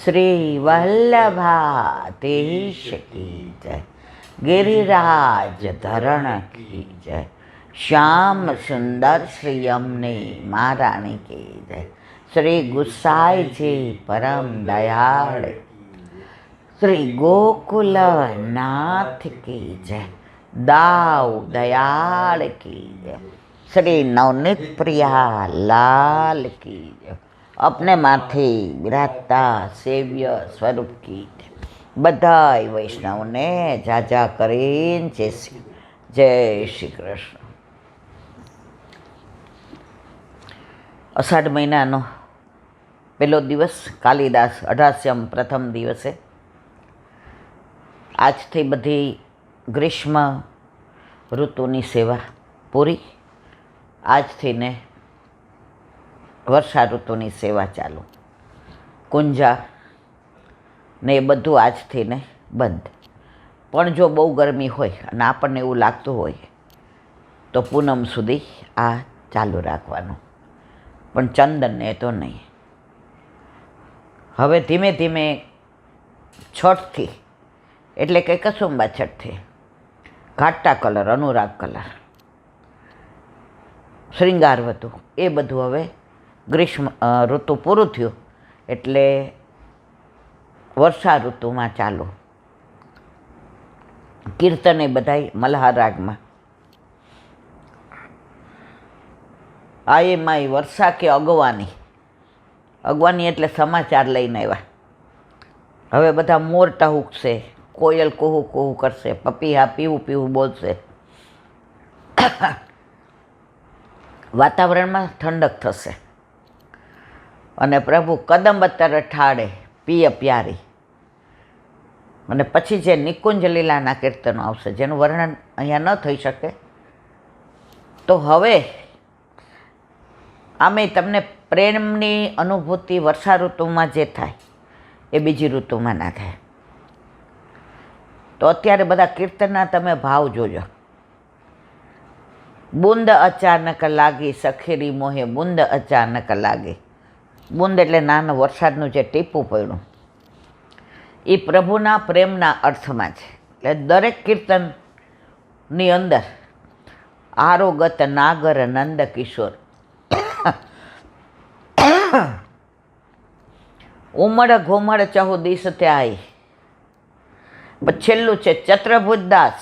श्री वल्लभाधीश की जय, गिरिराज धरण की जय, श्याम सुंदर श्री यमुने महारानी की जय, श्री गुसाई जी परम दयाल, श्री गोकुल नाथ की जय, दाऊ दयाल की जय, श्री नवनीत प्रिया लाल की जय, अपने माथे બિરાજતા સેવ્ય સ્વરૂપ કી બધાય વૈષ્ણવને જાજા કરીને જય શ્રી કૃષ્ણ. અષાઢ મહિનાનો પહેલો દિવસ, કાલિદાસ અઢાસ્યમ પ્રથમ દિવસે. આજથી બધી ગ્રીષ્મ ઋતુની સેવા પૂરી. આજથી ને વર્ષા ઋતુની સેવા ચાલુ. કુંજા ને એ બધું આજથી ને બંધ. પણ જો બહુ ગરમી હોય અને આપણને એવું લાગતું હોય તો પૂનમ સુધી આ ચાલુ રાખવાનું, પણ ચંદનને તો નહીં. હવે ધીમે ધીમે છઠથી એટલે કે કસુંબા છઠથી ઘાટા કલર, અનુરાગ કલર, શ્રીંગારવતું એ બધું હવે ગ્રીષ્મ ઋતુ પૂરું થયું એટલે વર્ષા ઋતુમાં ચાલુ. કીર્તને બધાય મલ્હાર રાગમાં. આ એમાંય વર્ષા કે અગવાની. અગવાની એટલે સમાચાર લઈને આવ્યા. હવે બધા મોર ટહુકશે, કોયલ કુહુ કુહુ કરશે, પપીહા પીવું પીવું બોલશે. વાતાવરણમાં ઠંડક થશે અને પ્રભુ કદંબ ઠાડે પિય પ્યારી. અને પછી જે નિકુંજ લીલાના કીર્તનો આવશે, જેનું વર્ણન અહીંયા ન થઈ શકે, તો હવે આમે તમને પ્રેમની અનુભૂતિ વર્ષા ઋતુમાં જે થાય એ બીજી ઋતુમાં ના થાય. તો અત્યારે બધા કીર્તનના તમે ભાવ જોજો. બુંદ અચાનક લાગી સખેરી મોહે, બુંદ અચાનક લાગી. બુંદ એટલે નાનું વરસાદનું જે ટીપું પડ્યું, એ પ્રભુના પ્રેમના અર્થમાં છે. એટલે દરેક કીર્તનની અંદર આરોગત નાગર નંદ કિશોર, ઉમડ ઘુમડ ચહુ દિશ ત્યાય. છેલ્લું છે ચત્રભુજદાસ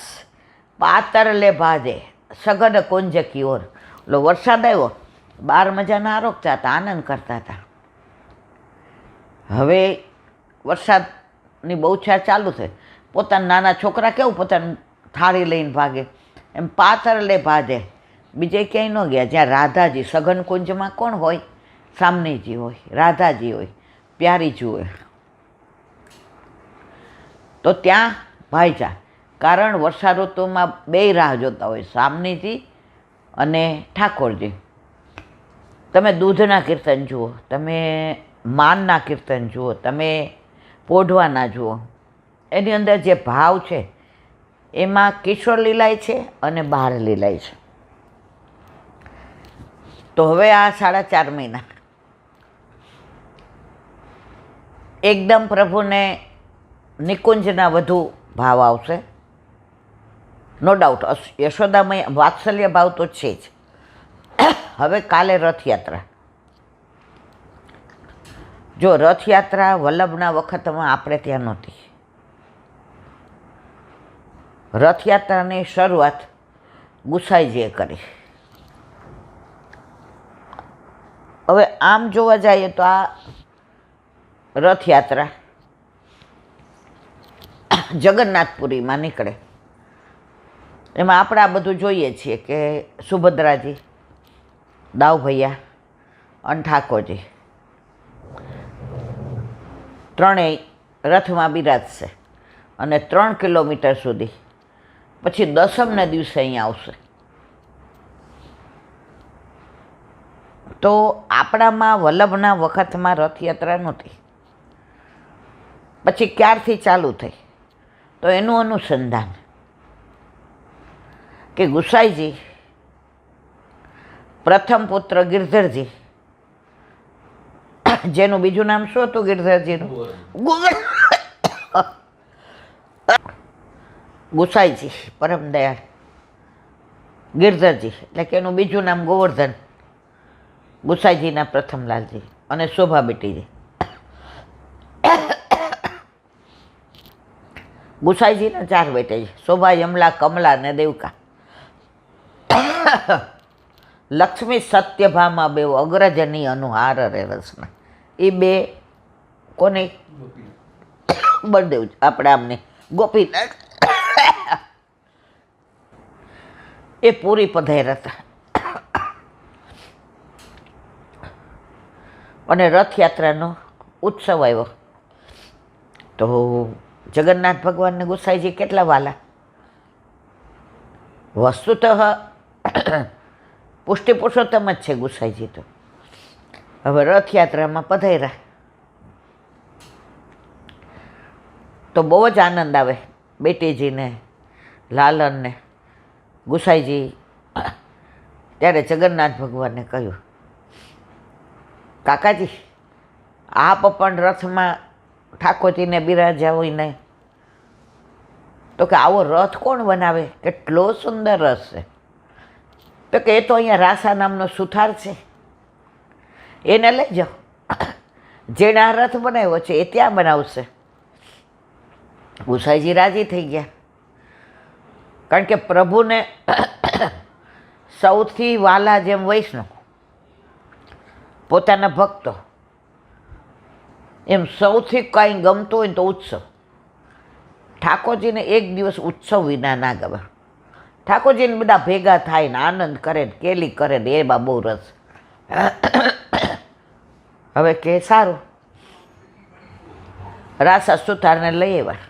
પાતર લે ભાજે સઘન કુંજ કી ઓર. એટલે વરસાદ આવ્યો, બાર મજાના આરોગતા હતા, આનંદ કરતા હતા. હવે વરસાદની બહુછાર ચાલુ થઈ. પોતાના નાના છોકરા કેવું પોતાની થાળી લઈને ભાગે, એમ પાતર લે ભાજે. બીજે ક્યાંય ન ગયા. જ્યાં રાધાજી, સઘન કુંજમાં કોણ હોય? સામનેજી હોય, રાધાજી હોય, પ્યારીજી હોય. તો ત્યાં ભાઈજા, કારણ વર્ષા ઋતુમાં બે રાહ જોતા હોય, સામનેજી અને ઠાકોરજી. તમે દૂધના કીર્તન જુઓ, તમે માનના કીર્તન જુઓ, તમે પોઢવાના જુઓ, એની અંદર જે ભાવ છે એમાં કિશોર લીલાય છે અને બાર લીલાય છે. તો હવે આ 4.5 મહિના એકદમ પ્રભુને નિકુંજના વધુ ભાવ આવશે. નો ડાઉટ યશોદામય વાત્સલ્ય ભાવ તો છે જ. હવે કાલે રથયાત્રા. જો રથયાત્રા વલ્લભના વખતમાં આપણે ત્યાં નહોતી. રથયાત્રાની શરૂઆત ગુસાઈજીએ કરી. હવે આમ જોવા જઈએ તો આ રથયાત્રા જગન્નાથપુરીમાં નીકળે. એમાં આપણે આ બધું જોઈએ છીએ કે સુભદ્રાજી, દાઉભૈયા અને ઠાકોરજી ત્રણેય રથમાં બિરાજશે અને 3 કિલોમીટર સુધી. પછી દસમના દિવસે અહીંયા આવશે. તો આપણામાં વલ્લભના વખતમાં રથયાત્રા નહોતી. પછી ક્યારથી ચાલુ થઈ? તો એનું અનુસંધાન કે ગુસાઈજી પ્રથમ પુત્ર ગિરધરજી જેનું બીજું નામ શું હતું ગિરધરજીનું? ગુસાઈજી પરમ દયાળ ગિરધરજી, એટલે કે એનું બીજું નામ ગોવર્ધન. ગુસાઈજીના પ્રથમ લાલજી અને શોભા બેટીજી. ગુસાઈજીના 4 બેટે છે, શોભા, યમલા, કમલા અને દેવકા. લક્ષ્મી સત્યભામા બે અગ્રજની અનુહાર રે રસના. એ બે કોને? બળદેવ, આપણે આમને ગોપીનાથ. એ પૂરી પધાર્યા હતા અને રથયાત્રાનો ઉત્સવ આવ્યો. તો જગન્નાથ ભગવાનને ગુસાઈજી કેટલા વાલા! વસ્તુતઃ પુષ્ટિ પુરુષોત્તમ જ છે ગુસાઈજી. તો હવે રથયાત્રામાં પધાર્યા તો બહુ જ આનંદ આવે બેટીજીને, લાલનને. ગુસાઈજી ત્યારે જગન્નાથ ભગવાનને કહ્યું, કાકાજી આપ પણ રથમાં ઠાકોરજીને બિરાજ્યા હોય નહીં? તો કે આવો રથ કોણ બનાવે? કેટલો સુંદર રથ છે. તો કે એ તો અહીંયા રાસા નામનો સુથાર છે, એને લઈ જાઓ. જેણે આ રથ બનાવ્યો છે એ ત્યાં બનાવશે. ગુસાઈજી રાજી થઈ ગયા, કારણ કે પ્રભુને સૌથી વાલા જેમ વૈષ્ણવ, પોતાના ભક્તો, એમ સૌથી કાંઈ ગમતું હોય ને તો ઉત્સવ. ઠાકોરજીને એક દિવસ ઉત્સવ વિના ના ગમે. ઠાકોરજીને બધા ભેગા થાય ને આનંદ કરે ને કેલી કરે ને એમાં બહુ રસ. હવે કે સારું, રાસા સુથારને લઈ આવ્યા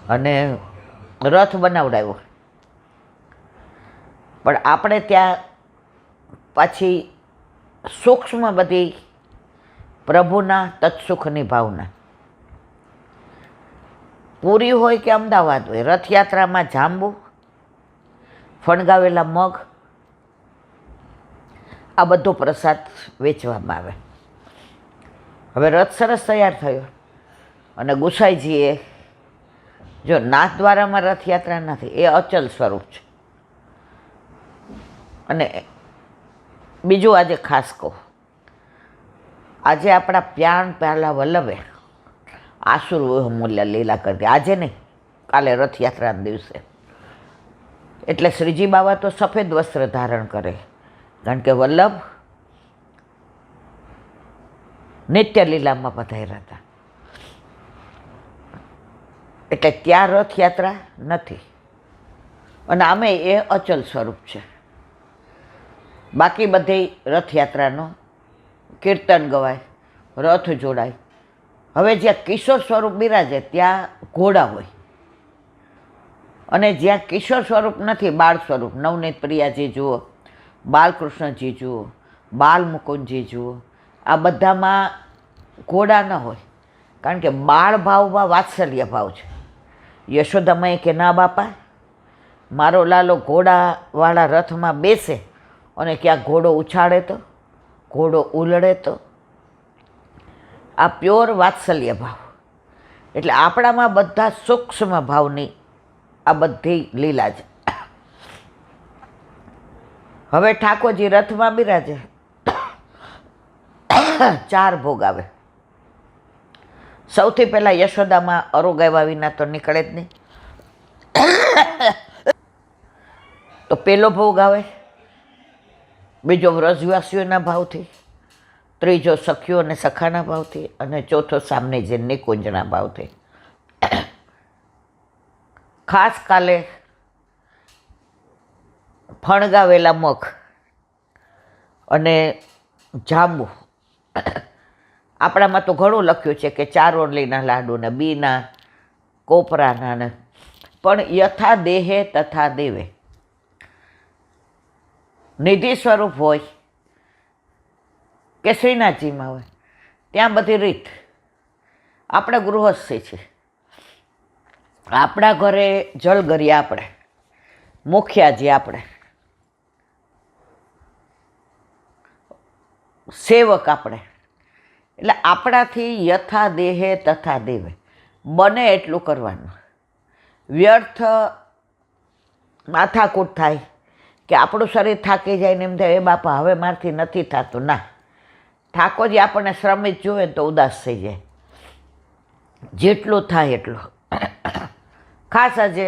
અને રથ બનાવડાવ્યો. પણ આપણે ત્યાં પાછી સૂક્ષ્મ બધી પ્રભુના તત્સુખની ભાવના. પૂરી હોય કે અમદાવાદ હોય, રથયાત્રામાં જાંબુ, ફણગાવેલા મગ, આ બધો પ્રસાદ વેચવામાં આવે. હવે રથ સરસ તૈયાર થયો અને ગુસાઈજીએ, જો નાથદ્વારામાં રથયાત્રા નથી, એ અચલ સ્વરૂપ છે. અને બીજું આજે ખાસ કહું, આજે આપણા પ્યાણ પ્યાલા વલ્લભે આસુર મૂલ્ય લીલા કરી. આજે નહીં, કાલે રથયાત્રાના દિવસે. એટલે શ્રીજી બાબા તો સફેદ વસ્ત્ર ધારણ કરે, કારણ કે વલ્લભ નિત્ય લીલામાં પધાર્યા હતા. એટલે ત્યાં રથયાત્રા નથી. અને આમે એ અચલ સ્વરૂપ છે. બાકી બધી રથયાત્રાનો કીર્તન ગવાય, રથ જોડાય. હવે જ્યાં કિશોર સ્વરૂપ બિરાજે ત્યાં ઘોડા હોય, અને જ્યાં કિશોર સ્વરૂપ નથી, બાળ સ્વરૂપ, નવનીત પ્રિયાજી જુઓ, બાલકૃષ્ણજી જુઓ, બાલ મુકુંદજી જુઓ, આ બધામાં ઘોડા ન હોય, કારણ કે બાળ ભાવમાં વાત્સલ્ય ભાવ છે. યશોદામાએ કે ના બાપા, મારો લાલો ઘોડાવાળા રથમાં બેસે અને ક્યાંક ઘોડો ઉછાળે તો, ઘોડો ઉલળે તો. આ પ્યોર વાત્સલ્ય ભાવ. એટલે આપણામાં બધા સૂક્ષ્મ ભાવની આ બધી લીલા છે. હવે ઠાકોરજી રથમાં બિરાજે, 4 ભોગ આવે. સૌથી પહેલાં યશોદામાં અરો ગાવ્યા વિના તો નીકળે જ નહીં. તો પહેલો ભોગ આવે, બીજો વ્રજવાસીઓના ભાવથી, ત્રીજો સખીઓ અને સખાના ભાવથી, અને ચોથો સામને જે નિકુંજના ભાવથી. ખાસ કાલે ફણગાવેલા મગ અને જાંબુ. આપણામાં તો ઘણું લખ્યું છે કે ચારોલીના લાડુ ને બીના, કોપરાના ને, પણ યથા દેહે તથા દેવે. નિધિ સ્વરૂપ હોય કે શ્રીનાથજીમાં હોય, ત્યાં બધી રીત. આપણે ગૃહસ્થી છે, આપણા ઘરે જળગરી આપણે, મુખિયાજી આપણે, સેવક આપણે, એટલે આપણાથી યથા દેહે તથા દેવે બને એટલું કરવાનું. વ્યર્થ માથાકૂટ થાય કે આપણું શરીર થાકી જાય ને એમ થાય એ બાપા હવે મારથી નથી થતું. ના, ઠાકોરજી આપણને શ્રમિત જુએ તો ઉદાસ થઈ જાય. જેટલું થાય એટલું. ખાસ આજે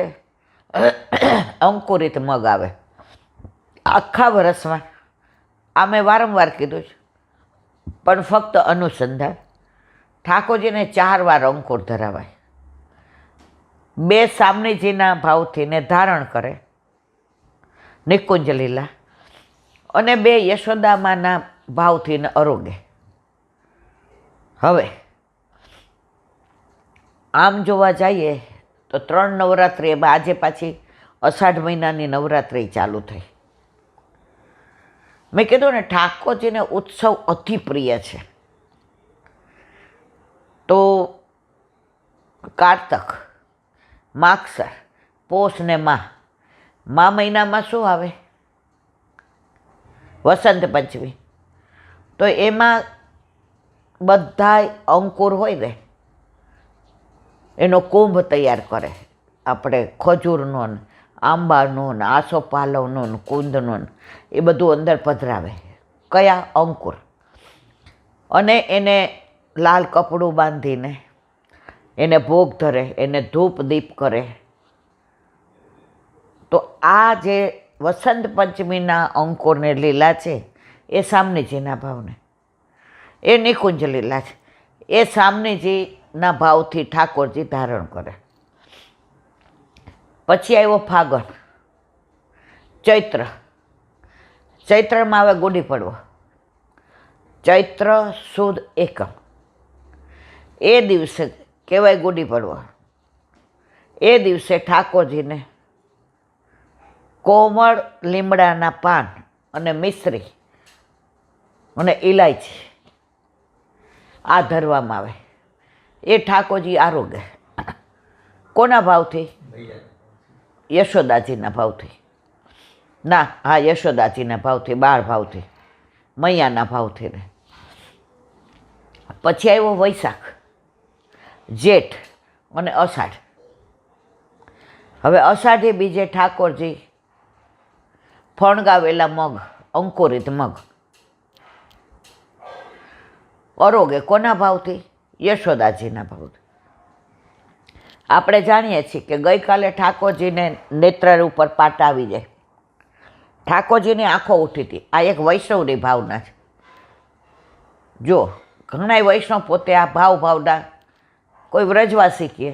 અંકુરિત મગ આવે આખા વરસમાં, આ મેં વારંવાર કીધું છે, પણ ફક્ત અનુસંધાન. ઠાકોરજીને 4 વાર અંકુર ધરાવાય. 2 સામનેજીના ભાવથી ને ધારણ કરે નિકુંજ લીલા, અને 2 યશોદામાના ભાવથી ને અરોગે. હવે આમ જોવા જઈએ તો 3 નવરાત્રિ, એમાં આજે પાછી અષાઢ મહિનાની નવરાત્રિ ચાલુ થઈ. મેં કીધું ને ઠાકોરજીને ઉત્સવ અતિ પ્રિય છે. તો કારતક, માગસર, પોષ ને મા મહિનામાં શું આવે? વસંત પંચમી. તો એમાં બધાય અંકુર હોય ને એનો કુંભ તૈયાર કરે. આપણે ખજૂરનો ને આંબાનો ને આસોપાલવનો ને કુંદનો ને એ બધું અંદર પધરાવે. કયા? અંકુર. અને એને લાલ કપડું બાંધીને એને ભોગ ધરે, એને ધૂપ દીપ કરે. તો આ જે વસંત પંચમીના અંકુરને લીલા છે એ સામનેજીના ભાવને, એ નિકુંજ લીલા છે એ સામનેજીના ભાવથી ઠાકોરજી ધારણ કરે. પછી આવ્યો ફાગણ, ચૈત્ર. ચૈત્રમાં આવે ગુડી પડવો. ચૈત્ર સુદ એકમ, એ દિવસે કહેવાય ગુડી પડવો. એ દિવસે ઠાકોરજીને કોમળ લીમડાના પાન અને મિશ્રી અને ઇલાયચી આ ધરવામાં આવે. એ ઠાકોરજી આરોગે. કોના ભાવથી? યશોદાજીના ભાવથી. ના, હા, યશોદાજીના ભાવથી, 12 ભાવથી, મૈયાના ભાવથી ને. પછી આવ્યો વૈશાખ, જેઠ અને અષાઢ. હવે અષાઢી બીજે ઠાકોરજી ફણગાવેલા મગ, અંકુરિત મગ અરોગે. કોના ભાવથી? યશોદાજીના ભાવથી. આપણે જાણીએ છીએ કે ગઈકાલે ઠાકોરજીને નેત્ર ઉપર પાટા આવી જાય, ઠાકોરજીની આંખો ઉઠી હતી. આ એક વૈષ્ણવની ભાવના છે. જો ઘણા વૈષ્ણવ પોતે આ ભાવના કોઈ વ્રજવાસી કહે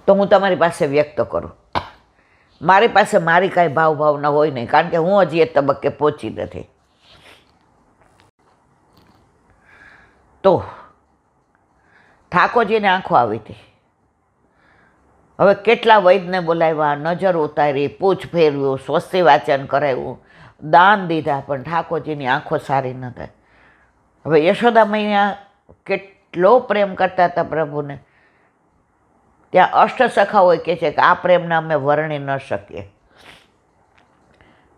તો હું તમારી પાસે વ્યક્ત કરું. મારી પાસે મારી કાંઈ ભાવના હોય નહીં, કારણ કે હું હજી એ તબક્કે પહોંચી નથી. તો ઠાકોરજીને આંખો આવી હતી. હવે કેટલા વૈદને બોલાવ્યા, નજર ઉતારી, પૂછ ફેરવ્યું, સ્વસ્તિ વાચન કરાવ્યું, દાન દીધા, પણ ઠાકોરજીની આંખો સારી ન થાય. હવે યશોદા મૈયા કેટલો પ્રેમ કરતા હતા પ્રભુને. ત્યાં અષ્ટસખાઓ કહે છે કે આ પ્રેમને અમે વર્ણી ન શકીએ.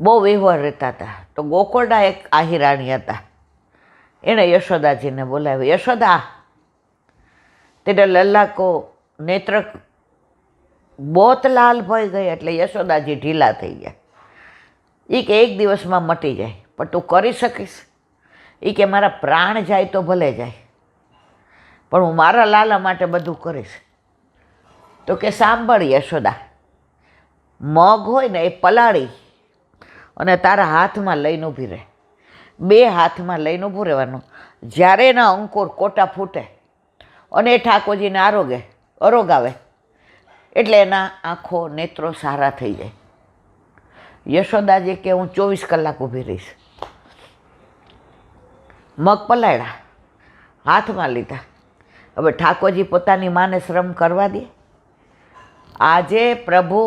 બહુ વિહવળ રહેતા હતા. તો ગોકુળના એક આહિરાણી હતા, એણે યશોદાજીને બોલાવી. યશોદા, તેરે લલ્લા કો નેત્ર બહોત લાલ ભઈ ગઈ. એટલે યશોદાજી ઢીલા થઈ ગયા. એ કે એક દિવસમાં મટી જાય, પણ તું કરી શકીશ? એ કે મારા પ્રાણ જાય તો ભલે જાય, પણ હું મારા લાલા માટે બધું કરીશ. તો કે સાંભળ યશોદા, મગ હોય ને એ પલાળી અને તારા હાથમાં લઈને ઊભી રહે. 2 હાથમાં લઈને ઊભું રહેવાનું. જ્યારે એના અંકુર કોટા ફૂટે અને એ ઠાકોરજીને અરોગાવે એટલે એના આંખો નેત્રો સારા થઈ જાય. યશોદાજી કે હું 24 કલાક ઊભી રહીશ. મગ પલાળ્યા, હાથમાં લીધા. હવે ઠાકોરજી પોતાની માને શ્રમ કરવા દે? આજે પ્રભુ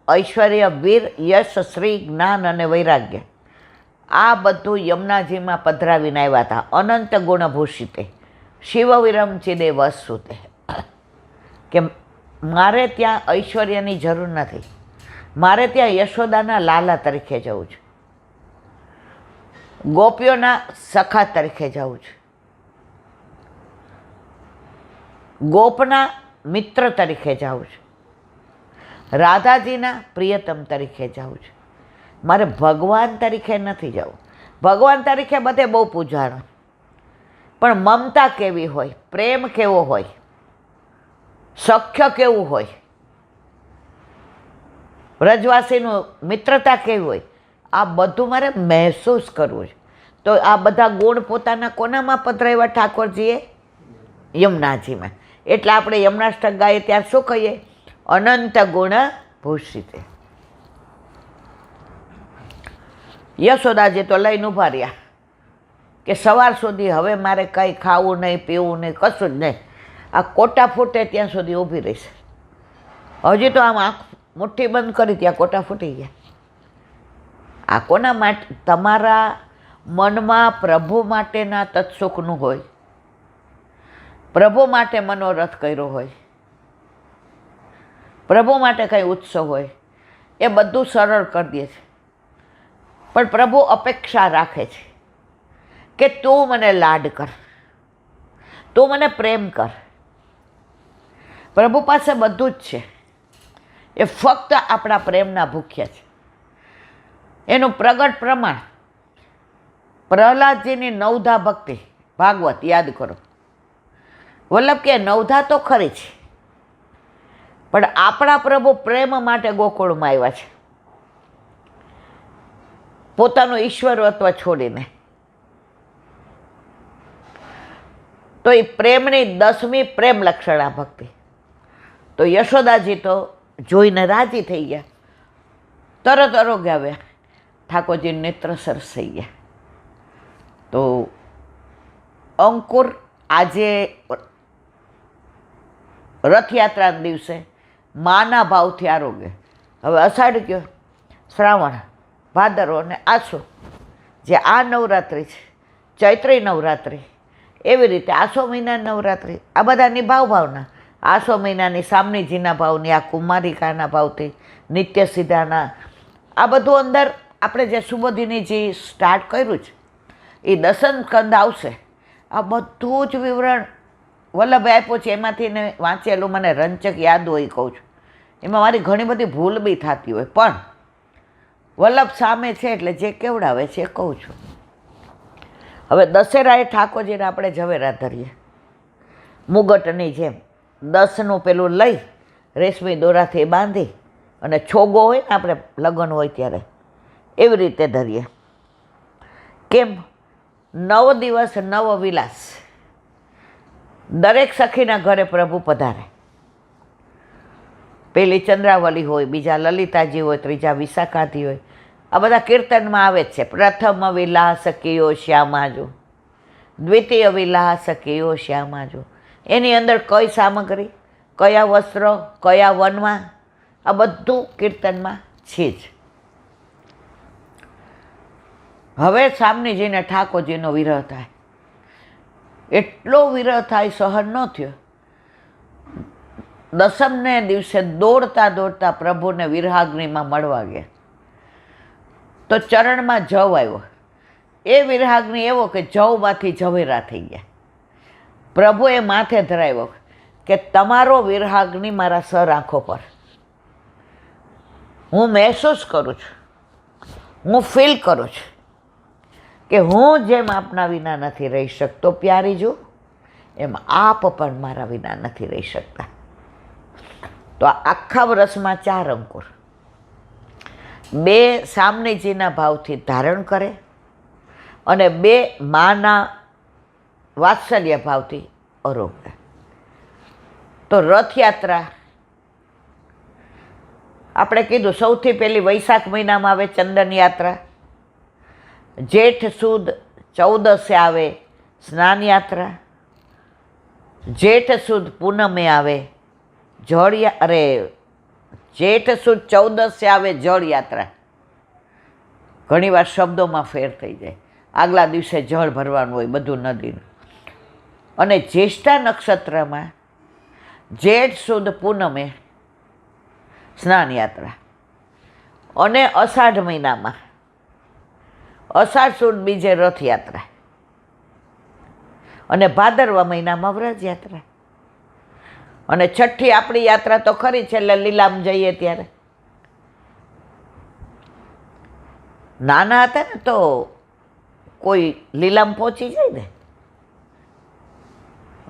ઐશ્વર્ય, વીર, યશ, શ્રી, જ્ઞાન અને વૈરાગ્ય આ બધું યમુનાજીમાં પધરાવીને આવ્યા હતા. અનંત ગુણભૂષિતે શિવ વિરમચિદે વસુતે. કે મારે ત્યાં ઐશ્વર્યની જરૂર નથી, મારે ત્યાં યશોદાના લાલા તરીકે જવું છે, ગોપીઓના સખા તરીકે જવું છે. ગોપના મિત્ર તરીકે જાઉં છું, રાધાજીના પ્રિયતમ તરીકે જાઉં છું. મારે ભગવાન તરીકે નથી જવું. ભગવાન તરીકે બધે બહુ પૂજાણ, પણ મમતા કેવી હોય, પ્રેમ કેવો હોય, સખ્ય કેવું હોય, વ્રજવાસીનું મિત્રતા કેવી હોય, આ બધું મારે મહેસૂસ કરવું છે. તો આ બધા ગુણ પોતાના કોનામાં પધરાવ્યા ઠાકોરજીએ? યમુનાજીમાં. એટલે આપણે યમુનાષ્ટક ગાઈએ ત્યારે શું કહીએ? અનંત ગુણ ભૂષિતે. યશોદાજી તો લઈને ઊભા રહ્યા કે સવાર સુધી હવે મારે કંઈ ખાવું નહીં, પીવું નહીં, કશું જ નહીં. આ કોટા ફૂટે ત્યાં સુધી ઊભી રહીશ. હજી તો આમ આંખ મુઠ્ઠી બંધ કરી ત્યાં કોટા ફૂટી ગયા. આ કોના માટે? તમારા મનમાં પ્રભુ માટેના તત્સુખનું હોય, પ્રભુ માટે મનોરથ કર્યો હોય, પ્રભુ માટે કંઈ ઉત્સવ હોય, એ બધું સરળ કરી દે છે. પણ પ્રભુ અપેક્ષા રાખે છે કે તું મને લાડ કર, તું મને પ્રેમ કર. પ્રભુ પાસે બધું જ છે, એ ફક્ત આપણા પ્રેમના ભૂખ્યા છે. એનું પ્રગટ પ્રમાણ પ્રહલાદજીની નવધા ભક્તિ, ભાગવત યાદ કરો. વલ્લભ કે નવધા તો ખરી છે, પણ આપણા પ્રભુ પ્રેમ માટે ગોકુળમાં આવ્યા છે, પોતાનું ઈશ્વરત્વ છોડીને. તો એ પ્રેમની 10મી પ્રેમ લક્ષણા ભક્તિ. તો યશોદાજી તો જોઈને રાજી થઈ ગયા, તરત અરોગ્ય આવ્યા, ઠાકોરજી નેત્ર સરસ થઈ ગયા. તો અંકુર આજે રથયાત્રાના દિવસે માના ભાવથી આરોગ્ય. હવે અષાઢ ગયો, શ્રાવણ, ભાદરવો અને આસો, જે આ નવરાત્રિ છે, ચૈત્રી નવરાત્રિ, એવી રીતે આસો મહિનાની નવરાત્રિ, આ બધાની ભાવના. આસો મહિનાની સામનીજીના ભાવની, આ કુમારિકાના ભાવથી, નિત્ય સિદ્ધાના, આ બધું અંદર આપણે જે સુબોધિનીજી સ્ટાર્ટ કર્યું છે, એ દસમ સ્કંદ આવશે. આ બધું જ વિવરણ વલ્લભે આપ્યું છે. એમાંથી ને વાંચેલું મને રંચક યાદ હોય કહું છું. એમાં મારી ઘણી બધી ભૂલ બી થતી હોય, પણ વલ્લભ સામે છે એટલે જે કેવડાવે છે એ કહું છું. હવે દશેરાએ ઠાકોરજીને આપણે ઝવેરા ધરીએ, મુગટની જેમ 10નું પેલું લઈ રેશમી દોરાથી બાંધી અને છોગો હોય ને આપણે લગ્ન હોય ત્યારે એવી રીતે ધરીએ. કેમ? 9 દિવસ 9 વિલાસ. દરેક સખીના ઘરે પ્રભુ પધારે. પેલી ચંદ્રાવલી હોય, બીજા લલિતાજી હોય, ત્રીજા વિશાખાજી હોય. આ બધા કીર્તનમાં આવે જ છે. પ્રથમ વિલાસ કિયો શ્યામાજો, દ્વિતીય વિલાસ કિયો શ્યામાજો. એની અંદર કઈ સામગ્રી, કયા વસ્ત્રો, કયા વનમાં, આ બધું કીર્તનમાં છે જ. હવે સામનીજીને ઠાકોરજીનો વિરહ થાય. એટલો વિરહ થાય, સહન ન થયો. દસમને દિવસે દોડતા દોડતા પ્રભુને વિરહાગ્નિમાં મળવા ગયા. તો ચરણમાં જવ આવ્યો. એ વિરહાગ્નિ એવો કે જવમાંથી ઝવેરા થઈ ગયા. પ્રભુએ માથે ધરાવ્યો કે તમારો વિરહાગ્નિ મારા સર આંખો પર, હું મહેસૂસ કરું છું, હું ફીલ કરું છું કે હું જેમ આપના વિના નથી રહી શકતો પ્યારીજો, એમ આપ પણ મારા વિના નથી રહી શકતા. તો આ આખા વર્ષમાં 4 અંકુર, 2 સામનીજીના ભાવથી ધારણ કરે અને 2 માના વાત્સલ્ય ભાવથી અરોગ્ય. તો રથયાત્રા આપણે કીધું સૌથી પહેલી વૈશાખ મહિનામાં આવે ચંદન યાત્રા, જેઠ સુદ 14 આવે સ્નાન યાત્રા, જેઠ સુદ પૂનમે આવે જેઠ સુદ 14 આવે જળ યાત્રા. ઘણીવાર શબ્દોમાં ફેર થઈ જાય. આગલા દિવસે જળ ભરવાનું હોય બધું નદીનું. અને જ્યેષ્ઠા નક્ષત્રમાં જેઠ સુદ પૂનમે સ્નાન યાત્રા. અને અષાઢ મહિનામાં અષાઢ સુદ બીજે રથયાત્રા. અને ભાદરવા મહિનામાં વ્રજયાત્રા. અને છઠ્ઠી આપણી યાત્રા તો ખરી છે, એટલે લીલામ જઈએ ત્યારે. નાના હતા ને તો કોઈ લીલામ પહોંચી જાય ને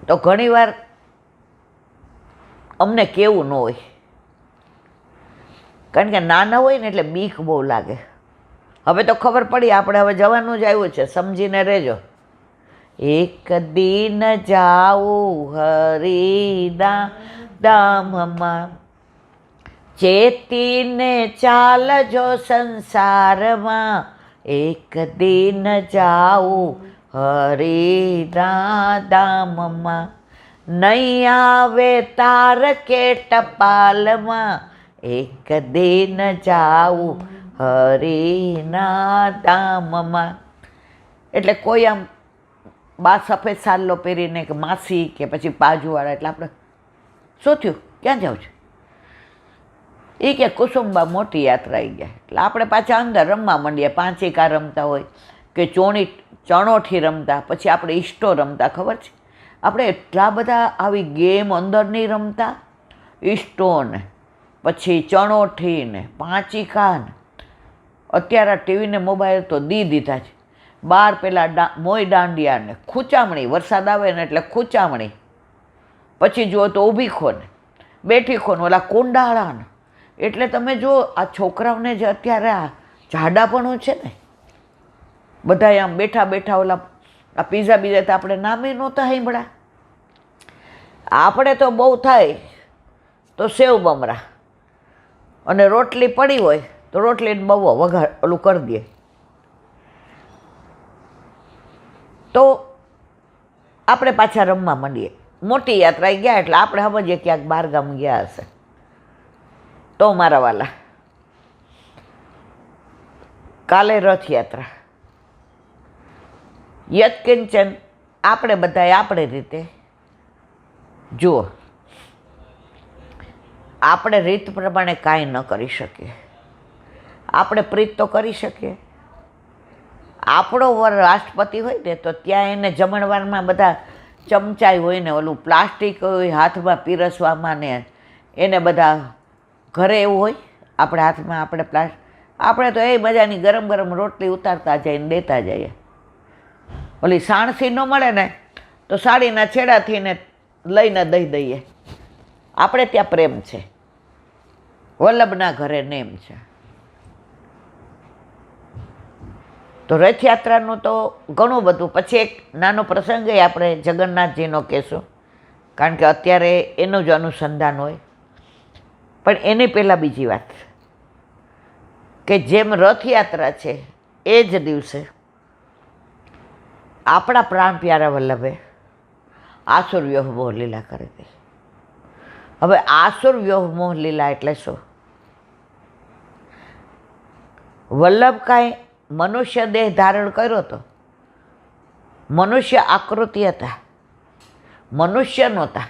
તો ઘણીવાર અમને કેવું ન હોય, કારણ કે નાના હોય ને એટલે બીક બહુ લાગે. હવે તો ખબર પડી, આપણે હવે જવાનું જ આવ્યું છે, સમજીને રહેજો. એક દિન જાઉં હરિના ધામમાં, ચેતીને ચાલજો સંસારમાં. એક દિન જાઉં હરિના ધામમાં, નહીં આવે તાર કે ટપાલમાં. એક દિન જાઉં હરિના ધામમાં. એટલે કોઈ આમ બા સફેદ સાલ્લો પહેરીને કે માસી કે પછી બાજુવાળા, એટલે આપણે શું થયું, ક્યાં જાઉં છું, એ કે કુસુમબા મોટી યાત્રા આવી ગયા. એટલે આપણે પાછા અંદર રમવા માંડીએ, પાંચિકા રમતા હોય કે ચણોઠી રમતા, પછી આપણે ઈસ્ટો રમતા. ખબર છે, આપણે એટલા બધા આવી ગેમ અંદર નહીં રમતા, ઈસ્ટો ને પછી ચણોઠી ને પાંચિકા ને. અત્યારે ટીવી ને મોબાઈલ તો દીધા છે. બહાર પેલા મોય દાંડિયા ને ખૂચામણી, વરસાદ આવે ને એટલે ખૂચામણી, પછી જુઓ તો ઊભી ખોને, બેઠી ખોને, ઓલા કુંડાળા ને. એટલે તમે જો આ છોકરાઓને જે અત્યારે આ જાડાપણું છે ને, બધા આમ બેઠા બેઠા ઓલા આ પીઝા બીજા તો આપણે નામે નહોતા સાંભળ્યા. આપણે તો બહુ થાય તો સેવ મમરા અને રોટલી પડી હોય તો રોટલીને બહુ વઘાર ઓલું કરી દે. તો આપણે પાછા રમવા માંડીએ. મોટી યાત્રા ગયા એટલે આપણે સમજીએ ક્યાંક બહારગામ ગયા હશે. તો મારા વાલા, કાલે રથયાત્રા. યત્કિંચન આપણે બધાએ આપણે રીતે જુઓ, આપણે રીત પ્રમાણે કાંઈ ન કરી શકીએ. આપણે પ્રીત તો કરી શકીએ. આપણો રાષ્ટ્રપતિ હોય ને તો ત્યાં એને જમણવારમાં બધા ચમચાઈ હોય ને ઓલું પ્લાસ્ટિક હોય હાથમાં પીરસવામાં, ને એને બધા ઘરે એવું હોય, આપણે હાથમાં આપણે તો એ મજાની ગરમ ગરમ રોટલી ઉતારતા જઈએ ને દેતા જઈએ. ઓલી સાણસી ન મળે ને તો સાડીના છેડાથી ને લઈને દઈ દઈએ. આપણે ત્યાં પ્રેમ છે, વલ્લભના ઘરે નેમ છે. તો રથયાત્રાનું તો ઘણું બધું. પછી એક નાનો પ્રસંગ આપણે જગન્નાથજીનો કહેશું, કારણ કે અત્યારે એનું જ અનુસંધાન હોય. પણ એની પહેલાં બીજી વાત કે જેમ રથયાત્રા છે એ જ દિવસે આપણા પ્રાણ પ્યારા વલ્લભે આસુર વ્યોહ મોહ લીલા કરી હતી. હવે આસુર વ્યોહ મોહ લીલા એટલે શું? વલ્લભ કાંઈ મનુષ્ય દેહ ધારણ કર્યો હતો, મનુષ્ય આકૃતિ હતા, મનુષ્ય નહોતા.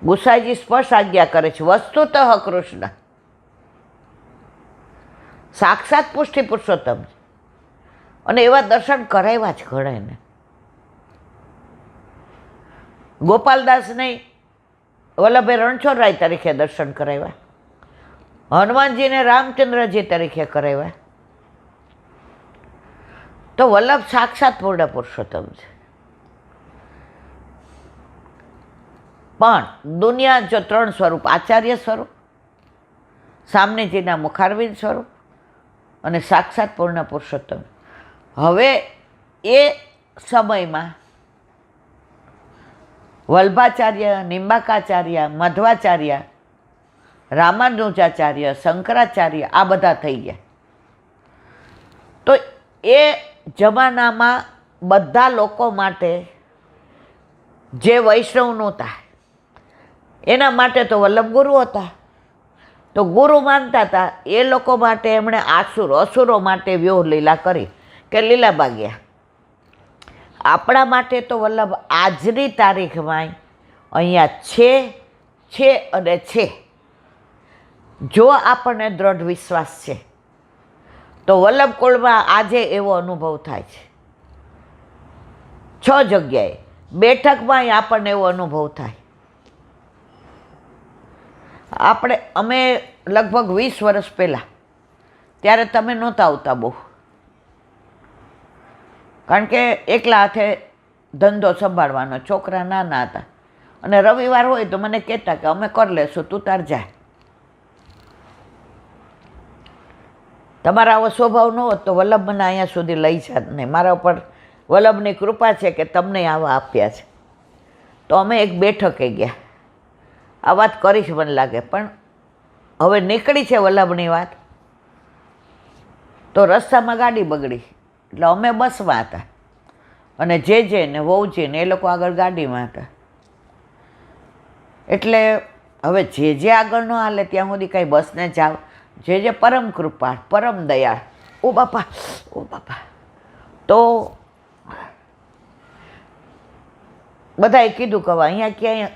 ગુસાઈજી સ્પષ્ટ આજ્ઞા કરે છે, વસ્તુતઃ કૃષ્ણ સાક્ષાત પુષ્ટિ પુરુષોત્તમ છે. અને એવા દર્શન કરાવ્યા જ ઘણાને. ગોપાલદાસને વલ્લભે રણછોડરાય તરીકે દર્શન કરાવ્યા, હનુમાનજીને રામચંદ્રજી તરીકે કરાવ્યા. તો વલ્લભ સાક્ષાત પૂર્ણ પુરુષોત્તમ છે. પણ દુનિયા જો ત્રણ સ્વરૂપ, આચાર્ય સ્વરૂપ, સામનેજીના મુખારવિંદ સ્વરૂપ અને સાક્ષાત પૂર્ણ પુરુષોત્તમ. હવે એ સમયમાં વલ્ભાચાર્ય, નિંબાકાચાર્ય, મધ્વાચાર્ય, રામાનુજાચાર્ય, શંકરાચાર્ય આ બધા થઈ ગયા. તો એ જમાનામાં બધા લોકો માટે જે વૈષ્ણવ નહોતા એના માટે તો વલ્લભ ગુરુ હતા. તો ગુરુ માનતા હતા એ લોકો માટે એમણે અસુરો માટે વ્યોહ લીલા કરી કે લીલા ભાગ્યા. આપણા માટે તો વલ્લભ આજની તારીખમાં અહીંયા છે અને છે. જો આપણને દ્રઢ વિશ્વાસ છે તો વલ્લભ કુળમાં આજે એવો અનુભવ થાય છે. 6 જગ્યાએ બેઠકમાં આપણને એવો અનુભવ થાય. અમે લગભગ 20 વર્ષ પહેલાં, ત્યારે તમે નહોતા આવતા બહુ, કારણ કે એકલા હાથે ધંધો સંભાળવાનો, છોકરા નાના હતા, અને રવિવાર હોય તો મને કહેતા કે અમે કરી લેશું, તું તાર જા. તમારા આવો સ્વભાવ ન હોત તો વલ્લભ મને અહીંયા સુધી લઈ જાત નહીં. મારા ઉપર વલ્લભની કૃપા છે કે તમને આવા આપ્યા છે. તો અમે એક બેઠકે ગયા. આ વાત કરીશ મને લાગે, પણ હવે નીકળી છે વલ્લભની વાત, તો રસ્તામાં ગાડી બગડી, એટલે અમે બસમાં હતા અને જે ને વહુજી ને એ લોકો આગળ ગાડીમાં હતા. એટલે હવે જે આગળ ન હાલે ત્યાં સુધી કાંઈ બસને જાવ, જે પરમ કૃપાળ, પરમ દયાળ, ઓ બાપા, તો બધાએ કીધું કે હવે અહીંયા ક્યાંય,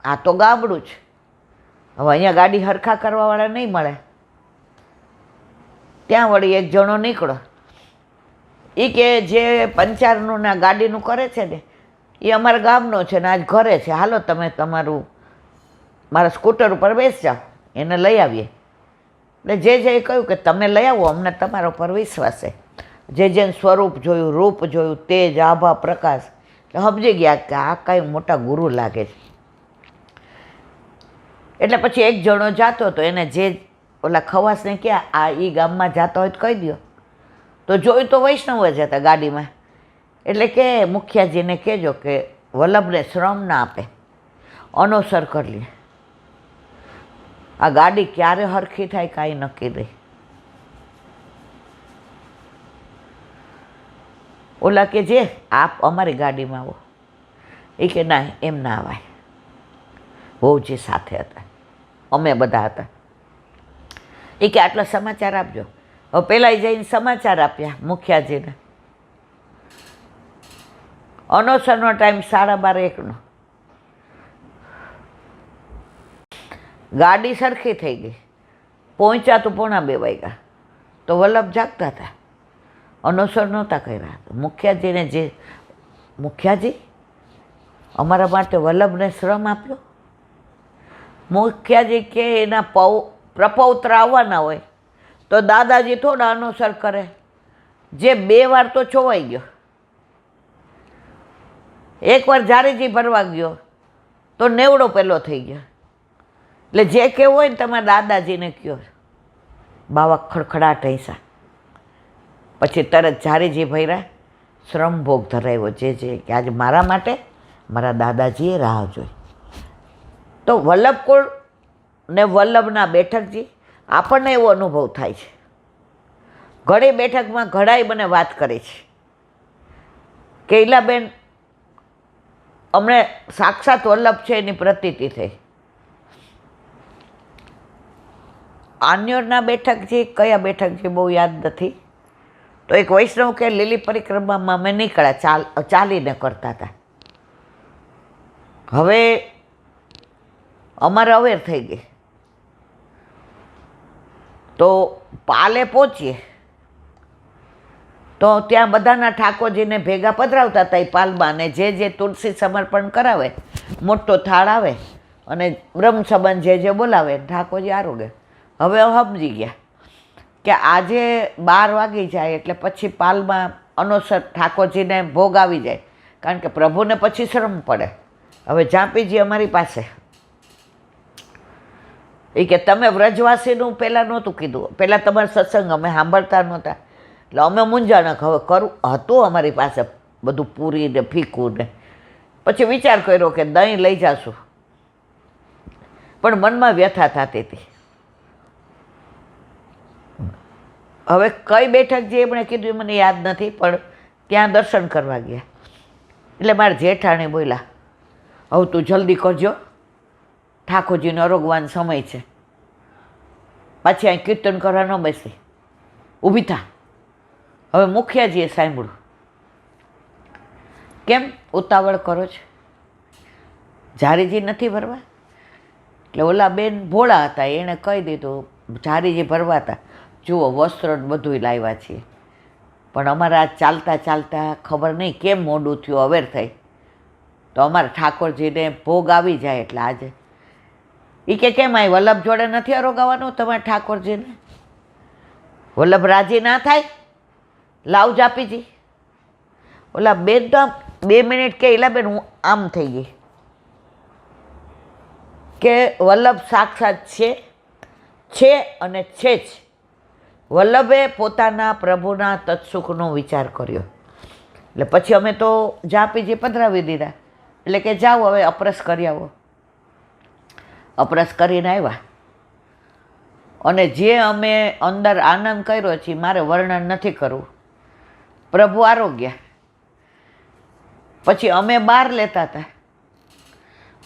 આ તો ગામડું છે, હવે અહીંયા ગાડી હરખા કરવાવાળા નહીં મળે. ત્યાં વળી એક જણો નીકળો, એ કે જે પંચારનું ના ગાડીનું કરે છે ને એ અમારા ગામનો છે ને આજ ઘરે છે, હાલો તમે તમારું મારા સ્કૂટર ઉપર બેસી જાઓ, એને લઈ આવીએ. એટલે જે કહ્યું કે તમે લઈ આવો, અમને તમારા ઉપર વિશ્વાસ છે. જેને સ્વરૂપ જોયું, રૂપ જોયું, તેજ, આભા, પ્રકાશ, સમજી ગયા કે આ કાંઈ મોટા ગુરુ લાગે છે. એટલે પછી એક જણો જાતો હતો, એને જે ઓલા ખવાસને ક્યાં આ એ ગામમાં જતા હોય તો કહી દો. તો જોયું તો વૈષ્ણવ જ હતા ગાડીમાં. એટલે કે મુખિયાજીને કહેજો કે વલ્લભને શ્રમ ના આપે, અનુસર કરી લે. આ ગાડી ક્યારે હરખી થાય કાંઈ નક્કી નહીં. ઓલા કે જે આપ અમારી ગાડીમાં આવો, એ કે ના એમ ના આવાય. વહુજી સાથે હતા, અમે બધા હતા. એ કે આટલા સમાચાર આપજો. હવે પહેલાં જઈને સમાચાર આપ્યા મુખિયાજીને. અનોસરનો ટાઈમ 12:30 ગાડી સરખી થઈ ગઈ. પહોંચ્યા તો 1:45 વાગ્યા. તો વલ્લભ જાગતા હતા, અનોસર નહોતા કર્યા. મુખિયાજીને મુખિયાજી અમારા માટે વલ્લભને શ્રમ આપ્યો. મુખિયાજી કે એના પ્રપૌત્ર આવવાના હોય તો દાદાજી થોડા અનુસર કરે. જે 2 વાર તો છોવાઈ ગયો, એકવાર જારીજી ભરવા ગયો તો 90 પેલો થઈ ગયો. એટલે જે કહેવું હોય ને તમારા દાદાજીને કહો. બાવા ખડખડાટ હૈસા. પછી તરત જારીજી ભર્યા, શ્રમ ભોગ ધરાવ્યો. જે કે આજે મારા માટે મારા દાદાજીએ રાહ જોઈ. તો વલ્લભકુળ ને વલ્લભના બેઠકજી, આપણને એવો અનુભવ થાય છે. ઘણી બેઠકમાં ઘણાય મને વાત કરી છે કે ઈલાબેન અમને સાક્ષાત વલ્લભ છે એની પ્રતીતિ થઈ. આન્યોરના બેઠકજી, કયા બેઠકજી બહુ યાદ નથી. તો એક વૈષ્ણવ કે લીલી પરિક્રમામાં અમે નીકળ્યા, ચાલીને કરતા હતા. હવે અમારે અવેર થઈ ગઈ, તો પાલે પહોંચીએ તો ત્યાં બધાના ઠાકોરજીને ભેગા પધરાવતા હતા એ પાલમાં. અને જે તુલસી સમર્પણ કરાવે, મોટો થાળ આવે અને બ્રહ્મ સંબંધ જે બોલાવે, ઠાકોરજી આરોગે. હવે સમજી ગયા કે આજે 12 વાગી જાય એટલે પછી પાલમાં અનુસર ઠાકોરજીને ભોગ આવી જાય, કારણ કે પ્રભુને પછી શ્રમ પડે. હવે ઝાંપીજી અમારી પાસે એ કે તમે વ્રજવાસીનું પહેલાં નહોતું કીધું, પહેલાં તમારો સત્સંગ અમે સાંભળતા નહોતા, એટલે અમે મૂંઝાણક હવે કરું હતું અમારી પાસે બધું પૂરી ને ફીકું ને. પછી વિચાર કર્યો કે દહીં લઈ જાશું, પણ મનમાં વ્યથા થતી હતી. હવે કઈ બેઠક જે એમણે કીધું એ મને યાદ નથી, પણ ત્યાં દર્શન કરવા ગયા. એટલે મારા જેઠાણી બોલ્યા, હવે તું જલ્દી કરજો, ઠાકોરજીનો અરોગવાનો સમય છે. પાછી અહીં કીર્તન કરવા ન બેસી, ઊભી થા. હવે મુખિયાજીએ સાંભળ્યું, કેમ ઉતાવળ કરો છો, જારીજી નથી ભરવા? એટલે ઓલા બેન ભોળા હતા, એણે કહી દીધું જારીજી ભરવા હતા. જુઓ વસ્ત્ર બધું લાવ્યા છીએ, પણ અમારા ચાલતા ચાલતા ખબર નહીં કેમ મોડું થયું, અવેર થઈ. તો અમારા ઠાકોરજીને ભોગ આવી જાય એટલે આજે એ કે કેમ આ વલ્લભ જોડે નથી આરોગાવાનું તમારા ઠાકોરજીને? વલ્લભ રાજી ના થાય? લાવ જાપીજી. ઓલા બેન તો આમ 2 મિનિટ કે ઈલાબેન હું આમ થઈ ગઈ કે વલ્લભ સાક્ષાત છે અને છે જ. વલ્લભે પોતાના પ્રભુના તત્સુખનો વિચાર કર્યો. એટલે પછી અમે તો જાપીજી પધરાવી દીધા. એટલે કે જાઓ હવે અપરસ કરી આવો. અપરસ કરીને આવ્યા અને જે અમે અંદર આનંદ કર્યો છે મારે વર્ણન નથી કરવું. પ્રભુ આરોગ્ય. પછી અમે બહાર લેતા હતા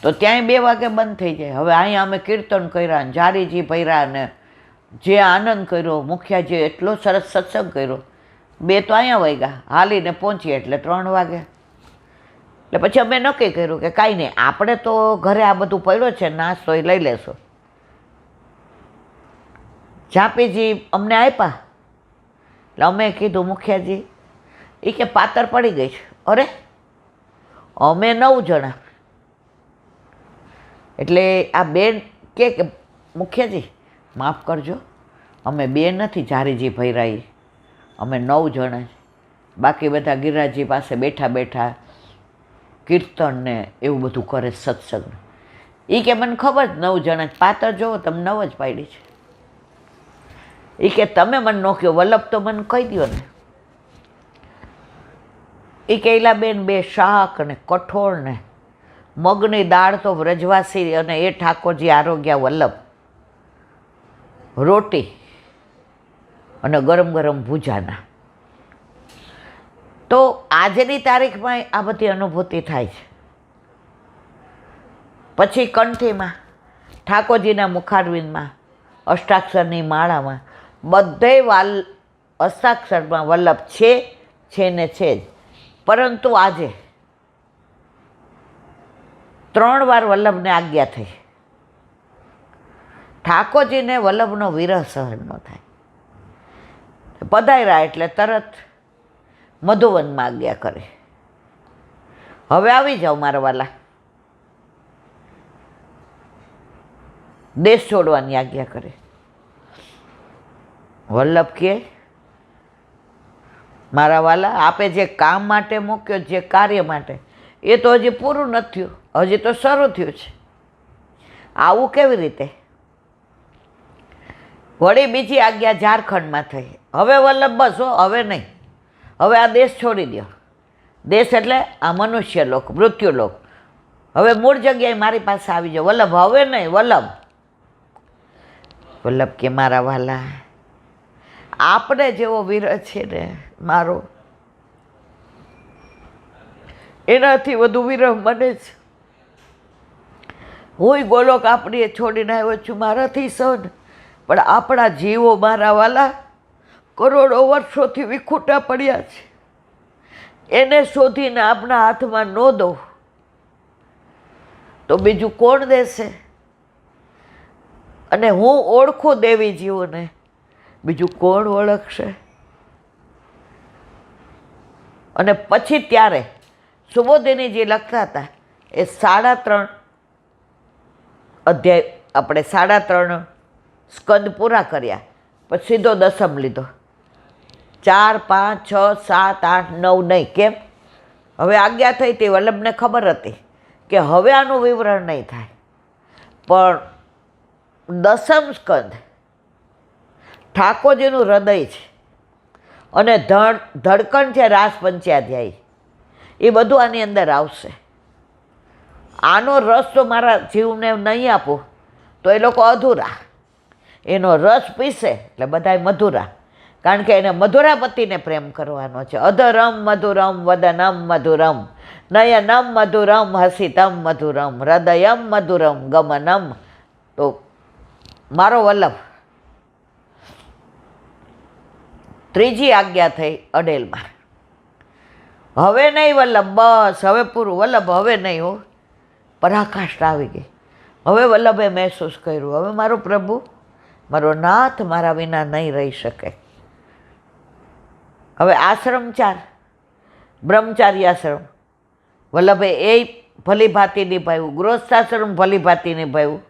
તો ત્યાંય 2 વાગે બંધ થઈ જાય. હવે અહીંયા અમે કીર્તન કર્યા ને જારીજી ભર્યા ને જે આનંદ કર્યો, મુખિયાજીએ એટલો સરસ સત્સંગ કર્યો. 2 તો અહીંયા વાગ્યા, હાલીને પહોંચીએ એટલે 3 વાગે. એટલે પછી અમે નક્કી કર્યું કે કાંઈ નહીં, આપણે તો ઘરે આ બધું પડ્યો છે, નાસ્તો એ લઈ લેશો. ઝાંપીજી અમને આપ્યા એટલે અમે કીધું મુખિયાજી, એ કે પાતર પડી ગઈ છે. અરે અમે 9 જણા. એટલે આ બેન કે મુખિયાજી માફ કરજો, અમે 2 નથી જારીજી ભૈરાઈ, અમે 9 જણા. બાકી બધા ગિરિરાજજી પાસે બેઠા બેઠા કીર્તન ને એવું બધું કરે સત્સંગ. એ કે મને ખબર જ 9 જણા પાતર જોવો તમે 9 જ પાડી છે. એ કે તમે મને નો કહો, વલ્લભ તો મને કહી દો ને. એ કે ઈલાબેન 2 શાક ને કઠોળ ને મગની દાળ તો વ્રજવાસી અને એ ઠાકોરજી આરોગ્યા વલ્લભ, રોટી અને ગરમ ગરમ ભૂજાના. તો આજની તારીખમાં આ બધી અનુભૂતિ થાય છે. પછી કંઠીમાં, ઠાકોરજીના મુખારવિંદમાં, અષ્ટાક્ષરની માળામાં બધે હસ્તાક્ષરમાં વલ્લભ છે ને છે જ. પરંતુ આજે 3 વાર વલ્લભને આજ્ઞા થઈ. ઠાકોરજીને વલ્લભનો વિરહ સહન ન થાય. પધાર્યા એટલે તરત મધુવનમાં આજ્ઞા કરે, હવે આવી જાઓ મારા વાલા. દેશ છોડવાની આજ્ઞા કરે. વલ્લભ કહે મારા વાલા, આપે જે કામ માટે મૂક્યો, જે કાર્ય માટે, એ તો હજી પૂરું નથી થયું, હજી તો શરૂ થયું છે. આવું કેવી રીતે? વળી બીજી આજ્ઞા ઝારખંડમાં થઈ. હવે વલ્લભ બસ હવે નહીં, હવે આ દેશ છોડી દો. દેશ એટલે આ મનુષ્ય લોક, મૃત્યુ લોક. હવે મૂળ જગ્યાએ મારી પાસે આવી જાઓ. વલ્લભ હવે નહીં. વલ્લભ કે મારા વાલા, આપણે જેવો વિરહ છે ને મારો, એનાથી વધુ વિરહ મને જ. હું ગોલોક આપણી છોડીને આવ્યો છું, મારાથી સહન. પણ આપણા જીવો મારા વાલા કરોડો વર્ષોથી વિખૂટા પડ્યા છે. એને શોધીને આપણા હાથમાં ન દો તો બીજું કોણ દેશે? અને હું ઓળખું દેવી જીવોને, બીજું કોણ ઓળખશે? અને પછી ત્યારે સુબોધિની જે લખતા હતા એ 3.5 અધ્યાય, આપણે 3.5 સ્કંદ પૂરા કર્યા પછી સીધો દસમ લીધો. 4, 5, 6, 7, 8, 9 નહીં. કેમ? હવે આજ્ઞા થઈ હતી. વલ્લભને ખબર હતી કે હવે આનું વિવરણ નહીં થાય. પણ દસમ સ્કંદ ઠાકોરજીનું હૃદય છે અને ધડકણ છે રાસ પંચાધ્યાયી, એ બધું આની અંદર આવશે. આનો રસ તો મારા જીવને નહીં આપું તો એ લોકો અધૂરા. એનો રસ પીસે એટલે બધાય મધુરા, કારણ કે એને મધુરાપતિને પ્રેમ કરવાનો છે. અધરમ મધુરમ વદનમ મધુરમ નયનમ મધુરમ હસિતમ મધુરમ હૃદયમ મધુરમ ગમનમ. તો મારો વલ્લભ ત્રીજી આજ્ઞા થઈ અડેલમાં. હવે નહીં વલ્લભ, બસ હવે પૂરું. વલ્લભ હવે નહીં હો. પરાકાષ્ઠા આવી ગઈ. હવે વલ્લભે મહેસૂસ કર્યું, હવે મારો પ્રભુ, મારો નાથ મારા વિના નહીં રહી શકે. હવે આશ્રમ 4, બ્રહ્મચારી આશ્રમ. વલ્લભે એ ભલી ભાંતિ નિભાવ્યું, ગૃહસ્થાશ્રમ ભલી ભાંતિ નિભાવ્યું,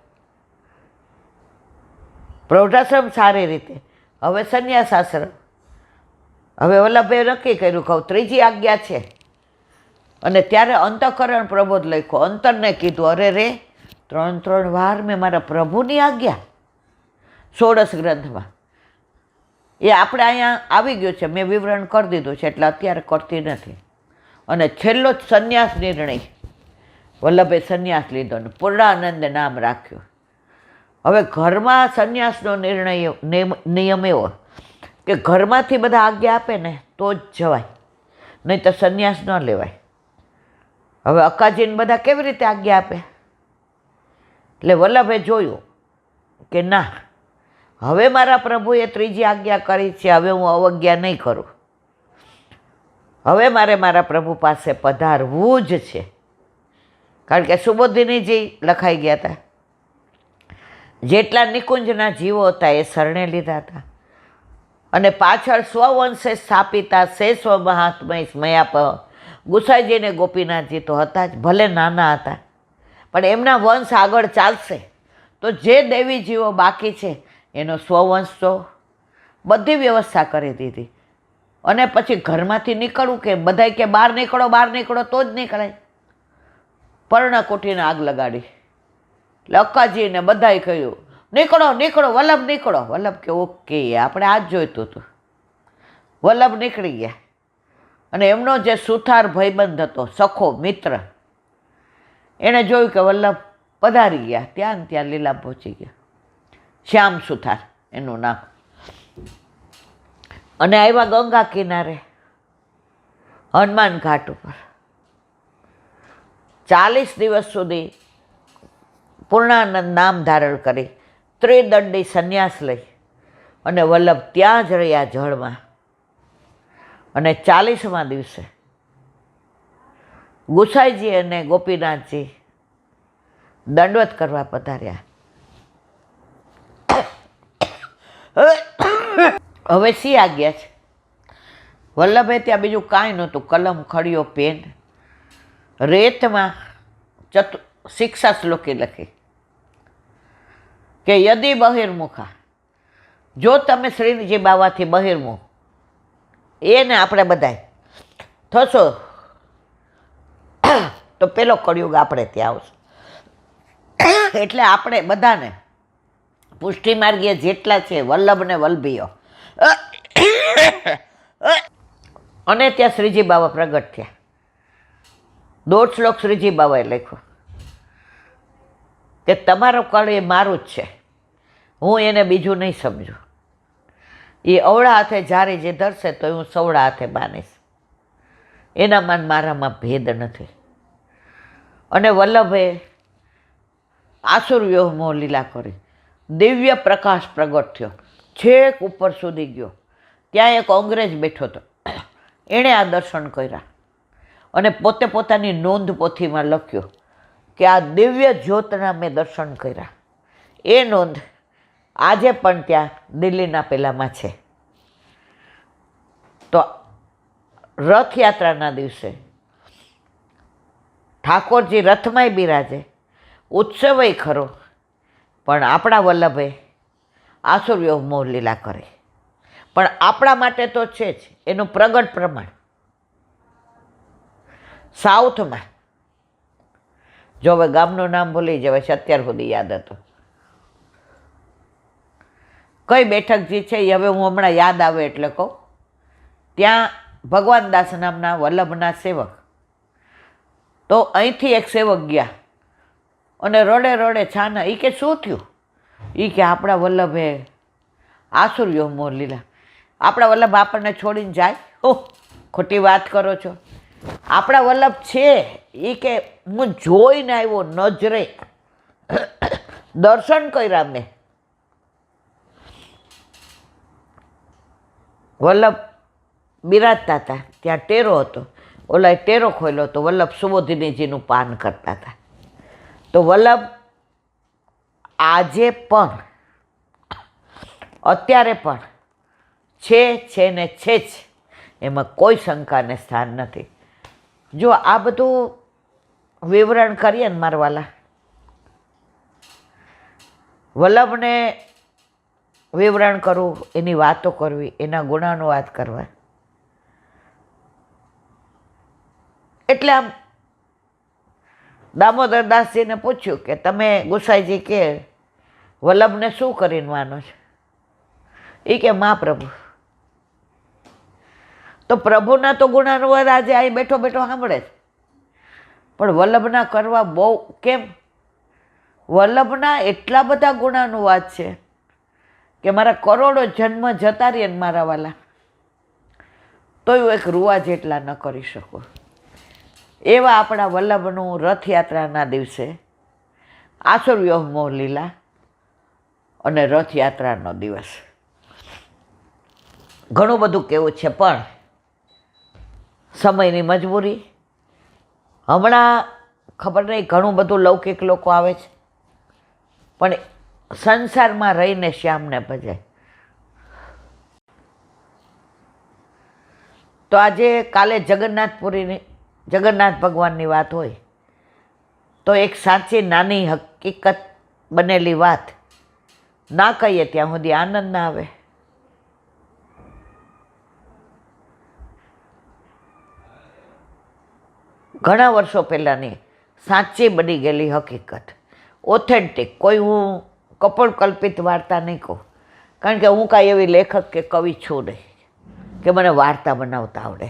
પ્રૌઢાશ્રમ સારી રીતે, હવે સંન્યાસ આશ્રમ. હવે વલ્લભે નક્કી કર્યું કહું ત્રીજી આજ્ઞા છે. અને ત્યારે અંતઃકરણ પ્રબોધ લખ્યો. અંતરને કીધું અરે રે 3 વાર મેં મારા પ્રભુની આજ્ઞા 16 ગ્રંથમાં એ આપણે અહીંયા આવી ગયું છે, મેં વિવરણ કરી દીધું છે એટલે અત્યારે કરતી નથી. અને છેલ્લો જ સંન્યાસ નિર્ણય વલ્લભે સંન્યાસ લીધો ને પૂર્ણાનંદ નામ રાખ્યું. હવે ઘરમાં સંન્યાસનો નિયમ એવો કે ઘરમાંથી બધા આજ્ઞા આપે ને તો જ જવાય, નહીં તો સંન્યાસ ન લેવાય. હવે અક્કાજીને બધા કેવી રીતે આજ્ઞા આપે? એટલે વલ્લભે જોયું કે ના, હવે મારા પ્રભુએ ત્રીજી આજ્ઞા કરી છે, હવે હું અવજ્ઞા નહીં કરું. હવે મારે મારા પ્રભુ પાસે પધારવું જ છે. કારણ કે સુબોધિનીજી લખાઈ ગયા હતા. જેટલા નિકુંજના જીવો હતા એ શરણે લીધા હતા. અને પાછળ સ્વવંશે સ્થાપિતા સે સ્વમહાત્મય સ્મયાપ ગુસાઈજીને ગોપીનાથજી તો હતા જ, ભલે નાના હતા પણ એમના વંશ આગળ ચાલશે તો જે દેવી જીવો બાકી છે એનો સ્વવંશ તો બધી વ્યવસ્થા કરી દીધી. અને પછી ઘરમાંથી નીકળવું કે બધાય કે બહાર નીકળો તો જ નીકળાય. પર્ણકુટીને આગ લગાડી. એટલે અક્કાજીને બધાએ કહ્યું નીકળો વલ્લભ નીકળો. વલ્લભ કે ઓકે, આપણે આ જ જોઈતું હતું. વલ્લભ નીકળી ગયા. અને એમનો જે સુથાર ભાઈબંધ હતો, સખો મિત્ર, એણે જોયું કે વલ્લભ પધારી ગયા. ત્યાં લીલા પહોંચી ગયા. શ્યામ સુથાર એનું નામ. અને આવ્યા ગંગા કિનારે હનુમાન ઘાટ ઉપર. 40 દિવસ સુધી પૂર્ણાનંદ નામ ધારણ કરી ત્રિદંડી સંન્યાસ લઈ અને વલ્લભ ત્યાં જ રહ્યા જળમાં. અને 40મા દિવસે ગુસાઈજી અને ગોપીનાથજી દંડવત કરવા પધાર્યા. હવે શી આજ્ઞા છે? વલ્લભે ત્યાં બીજું કાંઈ નહોતું, કલમ, ખડીયો, પેન. રેતમાં શિક્ષા શ્લોકી લખી કે યદિ બહિર્મુખા, જો તમે શ્રીજી બાવાથી બહિર્મુખ, એને આપણે બધાય થશો તો પેલો કળિયુગ આપણે ત્યાં આવશે. એટલે આપણે બધાને પુષ્ટિ માર્ગીય જેટલા છે વલ્લભ ને વલ્લભીઓ અને ત્યાં શ્રીજી બાવા પ્રગટ થયા. 1.5 શ્લોક શ્રીજી બાવાએ લખ્યો કે તમારો કળ એ મારું જ છે, હું એને બીજું નહીં સમજું. એ અવળા હાથે જારી જે ધરશે તો હું સવળા હાથે બાનીશ. એનામાં મારામાં ભેદ નથી. અને વલ્લભે આસુર વ્યોમો લીલા કરી, દિવ્ય પ્રકાશ પ્રગટ થયો, છેક ઉપર સુધી ગયો. ત્યાં એક અંગ્રેજ બેઠો હતો, એણે આ દર્શન કર્યા અને પોતે પોતાની નોંધ પોથીમાં લખ્યો કે આ દિવ્ય જ્યોતના મેં દર્શન કર્યા. એ નોંધ આજે પણ ત્યાં દિલ્હીના પેલામાં છે. તો રથયાત્રાના દિવસે ઠાકોરજી રથમાંય બિરાજે, ઉત્સવય ખરો, પણ આપણા વલ્લભે આસુર્યોમો લીલા કરે. પણ આપણા માટે તો છે જ એનું પ્રગટ પ્રમાણ. સાઉથમાં, જો હવે ગામનું નામ ભૂલી જવાય છે, અત્યાર સુધી યાદ હતું, કઈ બેઠક જે છે એ હવે હું હમણાં યાદ આવે એટલે કહું. ત્યાં ભગવાન દાસ નામના વલ્લભના સેવક, તો અહીંથી એક સેવક ગયા અને રડે રડે છાના. એ કે શું થયું? એ કે આપણા વલ્લભે આસુર્યોમો લીલા. આપણા વલ્લભ આપણને છોડીને જાય? ઓહ, ખોટી વાત કરો છો. આપણા વલ્લભ છે એ કે હું જોઈને આવ્યો, નજરે દર્શન કર્યા મેં. વલ્લભ બિરાજતા હતા, ત્યાં ટેરો હતો, ઓલાએ ટેરો ખોલ્યો તો વલ્લભ સુબોધિનીજીનું પાન કરતા હતા. તો વલ્લભ આજે પણ, અત્યારે પણ છે ને છે જ, એમાં કોઈ શંકાને સ્થાન નથી. જો આ બધું વિવરણ કરીએ ને મારા વાલા, વલ્લભને વિવરણ કરવું, એની વાતો કરવી, એના ગુણાનુવાદ કરવા, એટલે આમ દામોદરદાસજીને પૂછ્યું કે તમે ગુસાઈજી કે વલ્લભને શું કરીને માનો છો? એ કે મહાપ્રભુ. તો પ્રભુના તો ગુણાનુવાદ આજે અહીં બેઠો બેઠો સાંભળે છે, પણ વલ્લભના કરવા બહુ કેમ? વલ્લભના એટલા બધા ગુણાનુવાદ છે કે મારા કરોડો જન્મ જતા રહીએ ને મારા વાલા, તોય હું એક રૂવા જેટલા ન કરી શકું. એવા આપણા વલ્લભનું રથયાત્રાના દિવસે આસુરવ્યોમો લીલા અને રથયાત્રાનો દિવસ ઘણું બધું કહેવું છે, પણ સમયની મજબૂરી. હમણાં ખબર નહીં ઘણું બધું લૌકિક લોકો આવે છે, પણ સંસારમાં રહીને શ્યામને ભજે. તો આજે કાલે જગન્નાથ ભગવાનની વાત હોય તો એક સાચી નાની હકીકત બનેલી વાત ના કહીએ ત્યાં સુધી આનંદ ના આવે. ઘણા વર્ષો પહેલાંની સાચી બની ગયેલી હકીકત, ઓથેન્ટિક, કોઈ હું કપોળકલ્પિત વાર્તા નહીં કહું, કારણ કે હું કાંઈ એવી લેખક કે કવિ છું નહીં કે મને વાર્તા બનાવતા આવડે.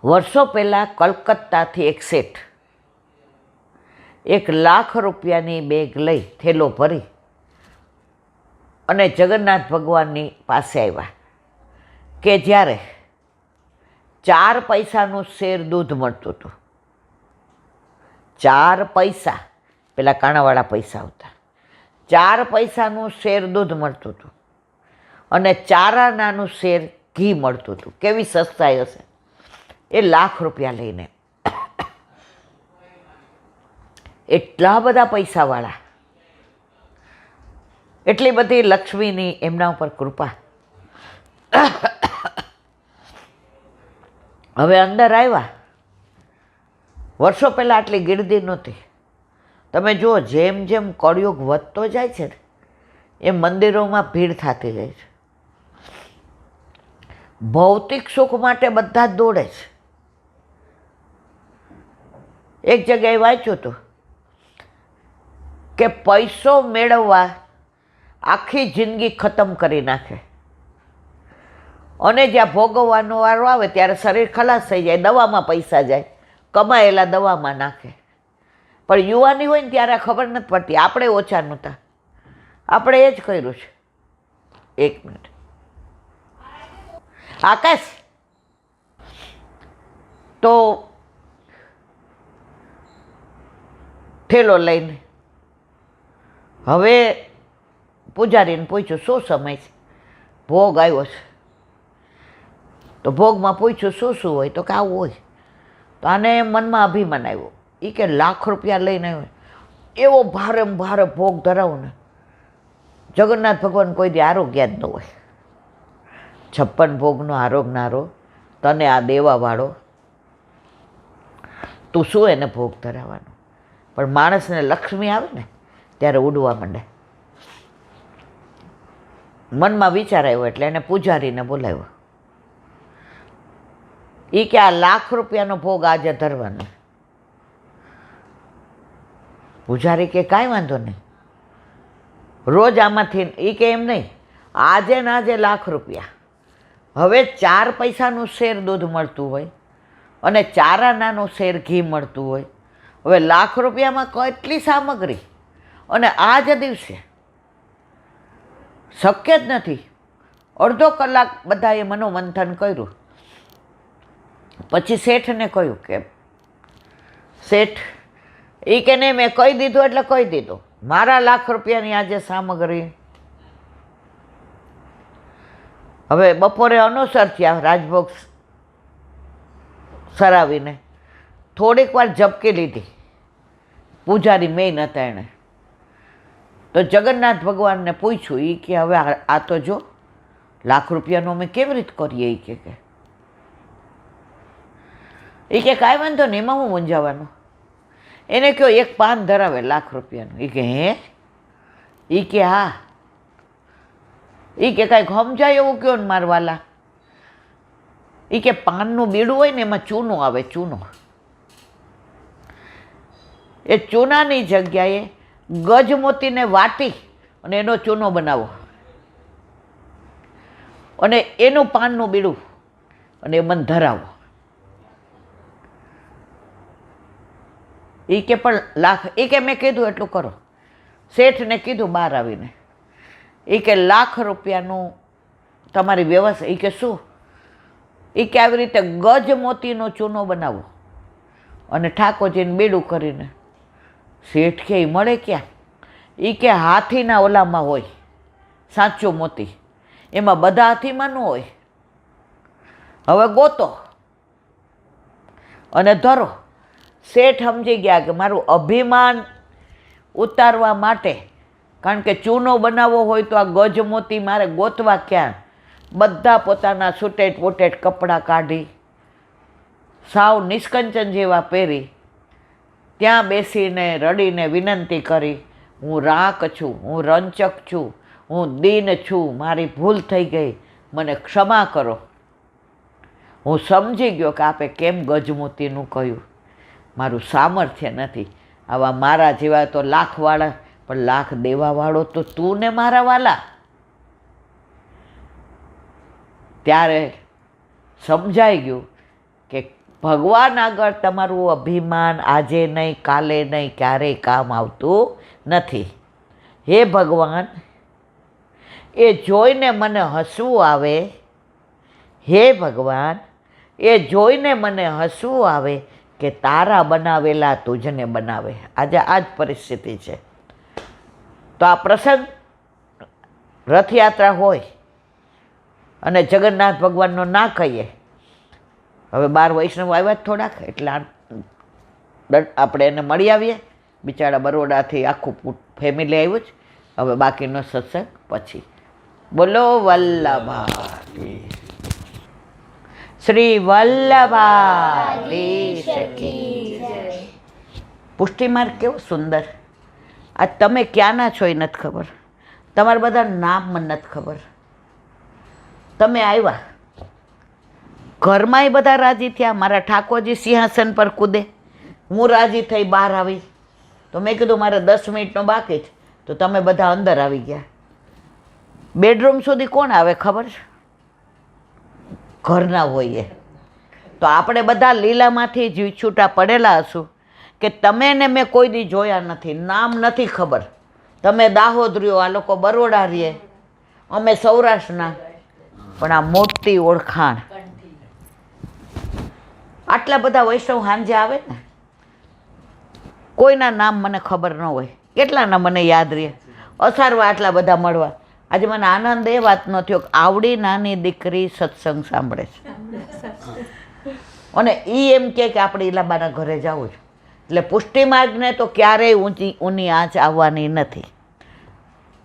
વર્ષો પહેલાં કલકત્તાથી એક શેઠ 1 લાખ રૂપિયાની બેગ લઈ થેલો ભરી અને જગન્નાથ ભગવાનની પાસે આવ્યા કે જ્યારે 4 પૈસાનું શેર દૂધ મળતું હતું. 4 પૈસા, પેલા કાણાવાળા પૈસા આવતા, 4 પૈસાનું શેર દૂધ મળતું હતું અને 4 આનાનું શેર ઘી મળતું હતું. કેવી સસ્તાઈ હશે! એ 1 લાખ રૂપિયા લઈને, એટલા બધા પૈસાવાળા, એટલી બધી લક્ષ્મીની એમના ઉપર કૃપા. હવે અંદર આવ્યા, વર્ષો પહેલાં આટલી ગીર્દી નહોતી. તમે જુઓ, જેમ જેમ કળયુગ વધતો જાય છે ને એમ મંદિરોમાં ભીડ થતી જાય છે. ભૌતિક સુખ માટે બધા જ દોડે છે. એક જગ્યાએ વાંચ્યું હતું કે પૈસો મેળવવા આખી જિંદગી ખતમ કરી નાખે અને જ્યાં ભોગવવાનો વારો આવે ત્યારે શરીર ખલાસ થઈ જાય, દવામાં પૈસા જાય, કમાયેલા દવામાં નાખે. પણ યુવાની હોય ને ત્યારે ખબર નથી પડતી. આપણે ઓછા નહોતા, આપણે એ જ કર્યું છે. 1 મિનિટ આકાશ, તો થેલો લઈને હવે પૂજારીને પૂછ્યું શું સમય છે? ભોગ આવ્યો છે. તો ભોગમાં પૂછ્યું શું શું હોય? તો કે આવું હોય. તો આને મનમાં અભિમાન આવ્યો. એ કે 1 લાખ રૂપિયા લઈને આવ્યો, એવો ભારે ભારે ભોગ ધરાવું ને, જગન્નાથ ભગવાન કોઈ દી આરોગ્ય જ ન હોય. 56 ભોગનો આરોગનારો, તને આ દેવાવાળો, તું શું એને ભોગ ધરાવવાનો? પણ માણસને લક્ષ્મી આવે ને ત્યારે ઉડવા માંડે. મનમાં વિચાર આવ્યો એટલે એને પૂજારીને બોલાવ્યો. એ કે આ 1 લાખ રૂપિયાનો ભોગ આજે ધરવાનો. પૂજારી કે કાંઈ વાંધો નહીં, રોજ આમાંથી. એ કે એમ નહીં, આજે ને આજે 1 લાખ રૂપિયા. હવે 4 પૈસાનું શેર દૂધ મળતું હોય અને 4 આનાનું શેર ઘી મળતું હોય. હવે 1 લાખ રૂપિયામાં કેટલી સામગ્રી, અને આ જ દિવસે શક્ય જ નથી. અડધો કલાક બધાએ મનોમંથન કર્યું. પછી શેઠને કહ્યું કે શેઠ, એ કે નહીં, મેં કહી દીધું એટલે કહી દીધું. મારા 1 લાખ રૂપિયાની આજે સામગ્રી. હવે બપોરે અનુસર થયા રાજભોગ સરાવીને, થોડીક વાર ઝબકી લીધી. પૂજારી મેં નહોતા એણે. તો જગન્નાથ ભગવાનને પૂછ્યું. એ કે હવે આ તો જો 1 લાખ રૂપિયાનો અમે કેવી રીતે કરીએ? એ કે એ કે કાંઈ વાંધો નહીં, એમાં હું મૂંઝાવાનું. એને કહો એક પાન ધરાવે ₹1,00,000. એ કે હે? એ કે હા. એ કે કાંઈક સમજાય એવું કહો ને મારવાલા. એ કે પાનનું બીડું હોય ને એમાં ચૂનો આવે, ચૂનો. એ ચૂનાની જગ્યાએ ગજમોતીને વાટી અને એનો ચૂનો બનાવો અને એનું પાનનું બીડું અને એ મને ધરાવો. એ કે પણ લાખ, એ કે મેં કીધું એટલું કરો. શેઠને કીધું બહાર આવીને. એ કે ₹1,00,000 તમારી વ્યવસ્થા. એ કે શું? એ કે આવી રીતે ગજમોતીનો ચૂનો બનાવો અને ઠાકોરજીને બીડું કરીને. શેઠ કે એ મળે ક્યાં? એ કે હાથીના ઓલામાં હોય સાચો મોતી, એમાં બધા હાથીમાં ન હોય. હવે ગોતો અને ધરો. શેઠ સમજી ગયા કે મારું અભિમાન ઉતારવા માટે, કારણ કે ચૂનો બનાવવો હોય તો આ ગજમોતી મારે ગોતવા ક્યાં? બધા પોતાના સુટેટ વોટેટ કપડાં કાઢી સાવ નિષ્કંચન જેવા પહેરી ત્યાં બેસીને રડીને વિનંતી કરી, હું રાખ છું, હું રંચક છું, હું દીન છું, મારી ભૂલ થઈ ગઈ, મને ક્ષમા કરો. હું સમજી ગયો કે આપે કેમ ગજમોતીનું કહ્યું. મારું સામર્થ્ય નથી. આવા મારા જેવા તો લાખવાળા, પણ લાખ દેવાવાળો તો તું ને મારા વાલા. ત્યારે સમજાઈ ગયું કે ભગવાન આગળ તમારું અભિમાન આજે નહીં, કાલે નહીં, ક્યારેય કામ આવતું નથી. હે ભગવાન, એ જોઈને મને હસવું આવે. હે ભગવાન, એ જોઈને મને હસવું આવે કે તારા બનાવેલા તુજને બનાવે. આજે આ જ પરિસ્થિતિ છે. તો આ પ્રસંગ રથયાત્રા હોય અને જગન્નાથ ભગવાનનો ના કહીએ. હવે 12 વૈષ્ણવ આવ્યા જ થોડાક, એટલે આપણે એને મળી આવીએ. બિચારા બરોડાથી આખું ફેમિલી આવ્યું જ. હવે બાકીનો સત્સંગ પછી. બોલો વલ્લભા શ્રી વલ્લભાધીશ. પુષ્ટિ માર્ગ કેવો સુંદર. આ તમે ક્યાંના છો એ નથી ખબર, તમારા બધા નામ મને નથી ખબર. તમે આવ્યા, ઘરમાંય બધા રાજી થયા. મારા ઠાકોરજી સિંહાસન પર કૂદે, હું રાજી થઈ બહાર આવી. તો મેં કીધું મારે 10 મિનિટનો બાકી છે, તો તમે બધા અંદર આવી ગયા. બેડરૂમ સુધી કોણ આવે ખબર છે? ઘરના હોઈએ. તો આપણે બધા લીલામાંથી જ છૂટા પડેલા હશું કે તમે ને મેં કોઈ દી જોયા નથી, નામ નથી ખબર. તમે દાહોદ રહ્યો, આ લોકો બરોડા રહીએ, અમે સૌરાષ્ટ્રના. પણ આ મોટી ઓળખાણ. આટલા બધા વૈષ્ણવ સાંજે આવે ને, કોઈના નામ મને ખબર ન હોય, કેટલાના મને યાદ રહે. અસારવા આટલા બધા મળવા. આજે મને આનંદ એ વાતનો થયો કે આવડી નાની દીકરી સત્સંગ સાંભળે છે અને એ એમ કે આપણે ઈલાબાના ઘરે જવું છે. એટલે પુષ્ટિ માર્ગને તો ક્યારેય ઊની આંચ આવવાની નથી.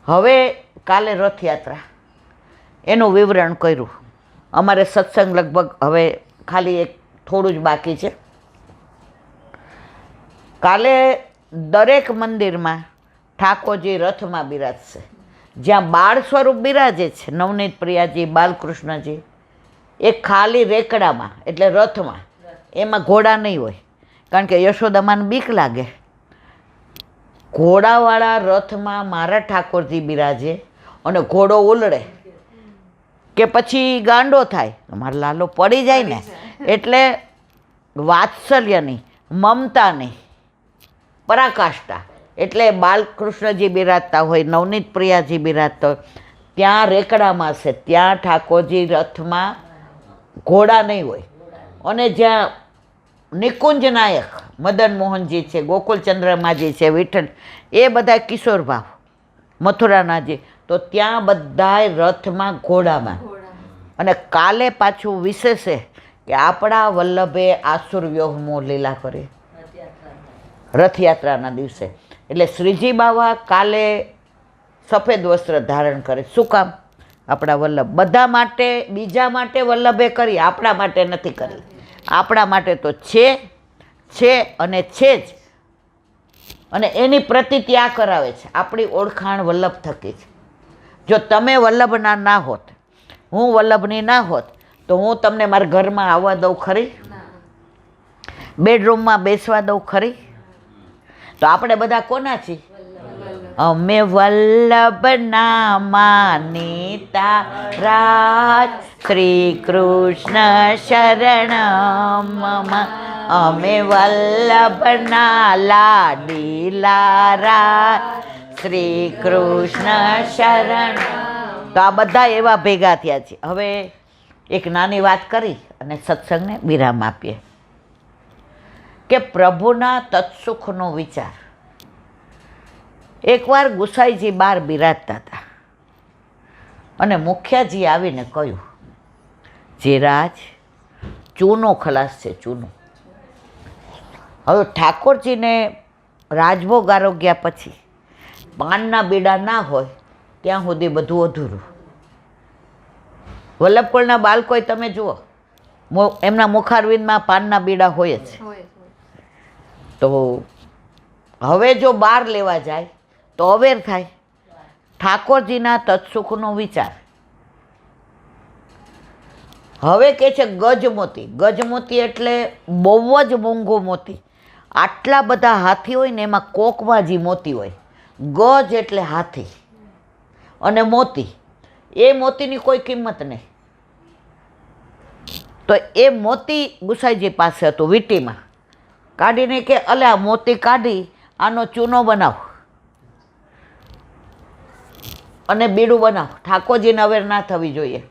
હવે કાલે રથયાત્રા, એનું વિવરણ કર્યું. અમારે સત્સંગ લગભગ હવે ખાલી એક થોડું જ બાકી છે. કાલે દરેક મંદિરમાં ઠાકોરજી રથમાં બિરાજશે. જ્યાં બાળ સ્વરૂપ બિરાજે છે નવનીત પ્રિયાજી, બાલકૃષ્ણજી, એ ખાલી રેકડામાં એટલે રથમાં, એમાં ઘોડા નહીં હોય. કારણ કે યશોદામાને બીક લાગે. ઘોડાવાળા રથમાં મારા ઠાકોરજી બિરાજે અને ઘોડો ઉલડે કે પછી ગાંડો થાય, મારો લાલો પડી જાય ને. એટલે વાત્સલ્યની, મમતાની પરાકાષ્ઠા. એટલે બાલકૃષ્ણજી બિરાજતા હોય, નવનીત પ્રિયાજી બિરાજતા હોય, ત્યાં રેકડામાં છે, ત્યાં ઠાકોરજી રથમાં ઘોડા નહીં હોય. અને જ્યાં નિકુંજ નાયક મદન મોહનજી છે, ગોકુલચંદ્રમાજી છે, વિઠ્ઠલ, એ બધા કિશોર ભાવ મથુરાનાજી, તો ત્યાં બધાય રથમાં ઘોડામાં. અને કાલે પાછું વિશેષ છે કે આપણા વલ્લભે આસુર વ્યોમો લીલા કરી રથયાત્રાના દિવસે. એટલે શ્રીજી બાવા કાલે સફેદ વસ્ત્ર ધારણ કરે. શું કામ? આપણા વલ્લભ. બધા માટે, બીજા માટે વલ્લભે કરી, આપણા માટે નથી કરી. આપણા માટે તો છે અને છે જ. અને એની પ્રતીતિ આ કરાવે છે, આપણી ઓળખાણ વલ્લભ થકી છે. જો તમે વલ્લભના ના હોત, હું વલ્લભની ના હોત, તો હું તમને મારા ઘરમાં આવવા દઉં ખરી? બેડરૂમમાં બેસવા દઉં ખરી? તો આપણે બધા કોના છીએ? અમે વલ્લભના માનીતા રાજ, શ્રી કૃષ્ણ શરણમ મમ. અમે વલ્લભના લાડીલા રાજ, શ્રી કૃષ્ણ શરણ. તો આ બધા એવા ભેગા થયા છે. હવે એક નાની વાત કરી અને સત્સંગને વિરામ આપીએ કે પ્રભુના તત્સુખનો વિચાર. એકવાર ગુસાઈજી બહાર બિરાજતા હતા અને મુખિયાજી આવીને કહ્યું, જે રાજ, ચૂનો ખલાસ છે, ચૂનો. હવે ઠાકોરજીને રાજભોગ આરોગ્યા પછી પાનના બીડા ના હોય ત્યાં સુધી બધું અધૂરું. વલ્લભકુળના બાળકોય તમે જુઓ, એમના મુખારવિંદમાં પાનના બીડા હોય જ. તો હવે જો બહાર લેવા જાય તો અવેર થાય. ઠાકોરજીના તત્સુખનો વિચાર. હવે કે છે ગજમોતી. ગજમોતી એટલે બહુ જ મોંઘો મોતી. આટલા બધા હાથી હોય ને એમાં કોકમાં મોતી હોય. ગજ એટલે હાથી અને મોતી, એ મોતીની કોઈ કિંમત નહીં. તો એ મોતી ગુસાઈજી પાસે હતું, વીંટીમાં કાઢીને કે અલ્યા મોતી કાઢી આનો ચૂનો બનાવ અને બીડું બનાવ. ઠાકોરજીને અવેર ના થવી જોઈએ.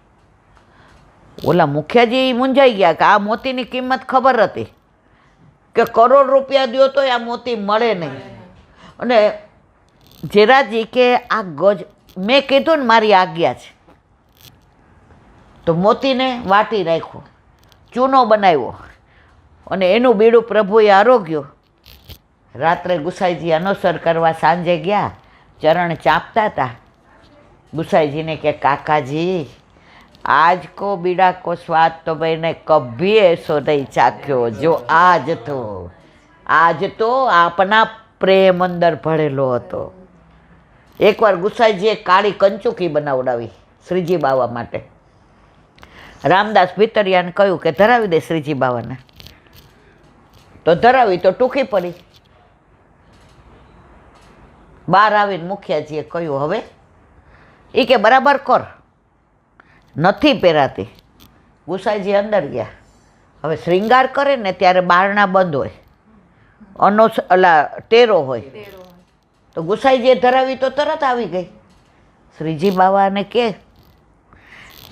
ઓલા મુખિયાજી મૂંઝાઈ ગયા કે આ મોતીની કિંમત ખબર હતી કે કરોડ રૂપિયા દો તો આ મોતી મળે નહીં. અને જેરાજી કે આ ગજ, મેં કીધું ને મારી આજ્ઞા છે. તો મોતીને વાટી રાખ્યો, ચૂનો બનાવ્યો અને એનું બીડું પ્રભુએ આરોગ્યું. રાત્રે ગુસાઈજી અનુસર કરવા સાંજે ગયા, ચરણ ચાંપતા હતા. ગુસાઈજીને કે કાકાજી, આજ કો બીડા કો સ્વાદ તો मैंने कभी ऐसो नहीं ચાખ્યો જો આજ તો આપના પ્રેમ અંદર ભરેલો હતો. એકવાર ગુસાઈજીએ કાળી કંચુકી બનાવડાવી શ્રીજી બાવા માટે. રામદાસ ભીતરિયાને કહ્યું કે ધરાવી દે શ્રીજી બાવાને. તો ધરાવી તો ટૂંકી પડી. બહાર આવીને મુખિયાજીએ કહ્યું, હવે એ કે બરાબર કર, નથી પહેરાતી. ગુસાઈજી અંદર ગયા. હવે શ્રીંગાર કરે ને ત્યારે બારણા બંધ હોય, ટેરો હોય. તો ગુસાઈજીએ ધરાવી તો તરત આવી ગઈ. શ્રીજી બાવાને કે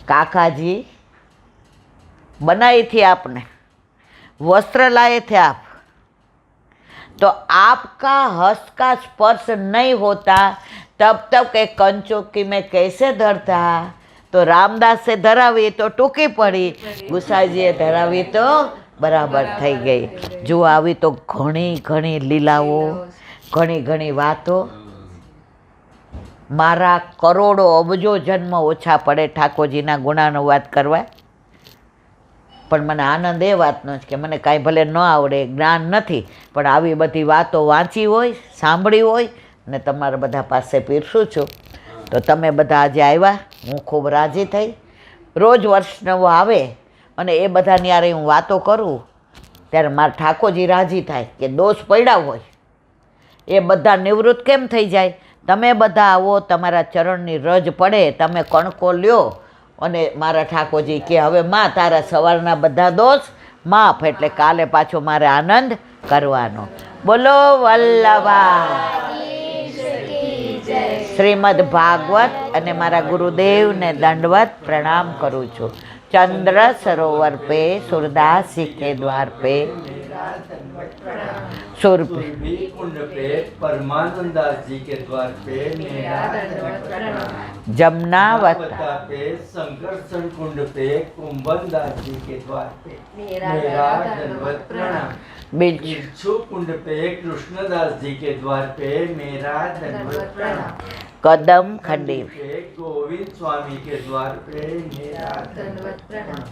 કાકાજી, बनाई थी आपने, वस्त्र लाए थे आप, तो आपका हस्त का स्पर्श नहीं होता तब तक एक कंचुकी में कैसे धरता. तो रामदास से धरावी तो टूकी पड़ी, गुसाईजीए धरावी तो बराबर થઈ ગઈ. જો આવી તો ઘણી ઘણી લીલાઓ, ઘણી ઘણી વાતો. મારા કરોડો અબજો જન્મ ઓછા પડે ઠાકોરજીના ગુણાનુવાદ કરવા, પણ મને આનંદ એ વાતનો છે કે મને કાંઈ ભલે ન આવડે, જ્ઞાન નથી, પણ આવી બધી વાતો વાંચી હોય, સાંભળી હોય ને તમારા બધા પાસે પીરસું છું. તો તમે બધા આજે આવ્યા, હું ખૂબ રાજી થઈ. રોજ વર્ષ નવો આવે અને એ બધાની યારે હું વાતો કરું ત્યારે મારા ઠાકોરજી રાજી થાય કે દોષ પડ્યા હોય એ બધા નિવૃત્ત કેમ થઈ જાય. તમે બધા આવો, તમારા ચરણની રજ પડે, તમે કણકો લ્યો અને મારા ઠાકોરજી કે હવે માં તારા સવારના બધા દોષ માફ, એટલે કાલે પાછો મારે આનંદ કરવાનો. બોલો વલ્લભા શ્રીમદ ભાગવત. અને મારા ગુરુદેવને દંડવત પ્રણામ કરું છું. चंद्र सरोवर पे सूरदासी के द्वार पे कुंड पे परमानंदास जी के द्वार पे जमुनावत पे संकर्षण कुंड पे कुंभनदास जी के द्वार पे मेरा दंडवत प्रणाम. बिच्छू कुंड पे कृष्णदास जी के द्वार पे मेरा दंडवत प्रणाम. कदम खंडी गोविंद स्वामी के द्वार पे मेरा दंडवत प्रणाम.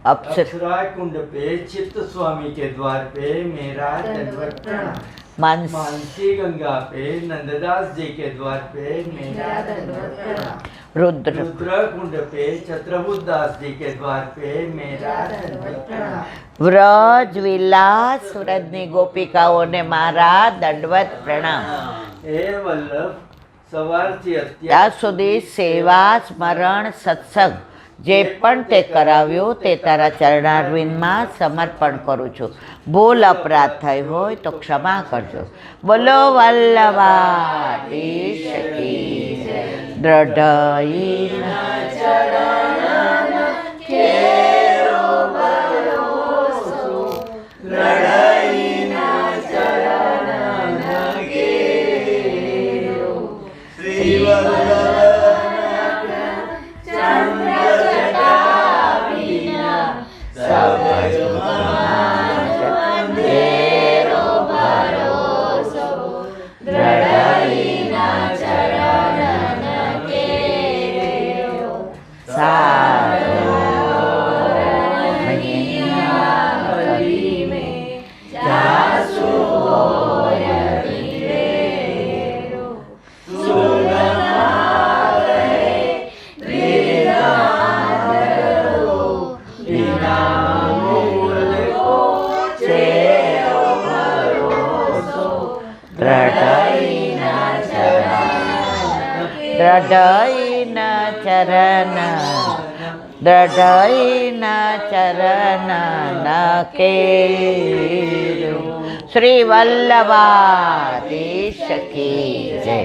अप्सरा अप्सरा कुंड पे चित्त स्वामी के द्वार पे मेरा दंडवत प्रणाम। मानस मानसी गंगा पे नंददास जी के द्वार पे मेरा दंडवत प्रणाम। रुद्र रुद्र कुंड पे छत्रभुज दास जी के द्वार पे मेरा दंडवत प्रणाम। વ્રજ વિલાસ વ્રજની ગોપિકાઓને મારા દંડવત પ્રણામ. हे वल्लभ સવારથી અત્યાર ત્યાં સુધી સેવા સ્મરણ સત્સંગ જે પણ તે કરાવ્યું તે તારા ચરણારવિંદમાં સમર્પણ કરું છું. ભૂલ અપરાધ થઈ હોય તો ક્ષમા કરજો. બોલો વલ્લભાધીશ કી જય. દ્રઢઈના દ્રઢઈના ચરણ દ્રઢઈના ચરણ નકેરું. શ્રી વલ્લભાધીશ કી જય.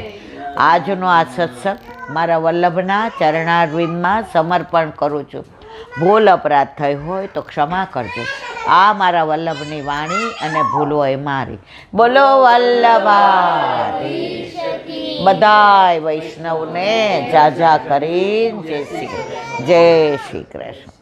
આજનો આ સત્સંગ મારા વલ્લભના ચરણારવિંદમાં સમર્પણ કરું છું. ભૂલ અપરાધ થઈ હોય તો ક્ષમા કરજો. આ મારા વલ્લભની વાણી અને ભૂલો એ મારી. બોલો વલ્લભાધીશ. બધાય વૈષ્ણવને જાજા કરીને જય શ્રી કૃષ્ણ.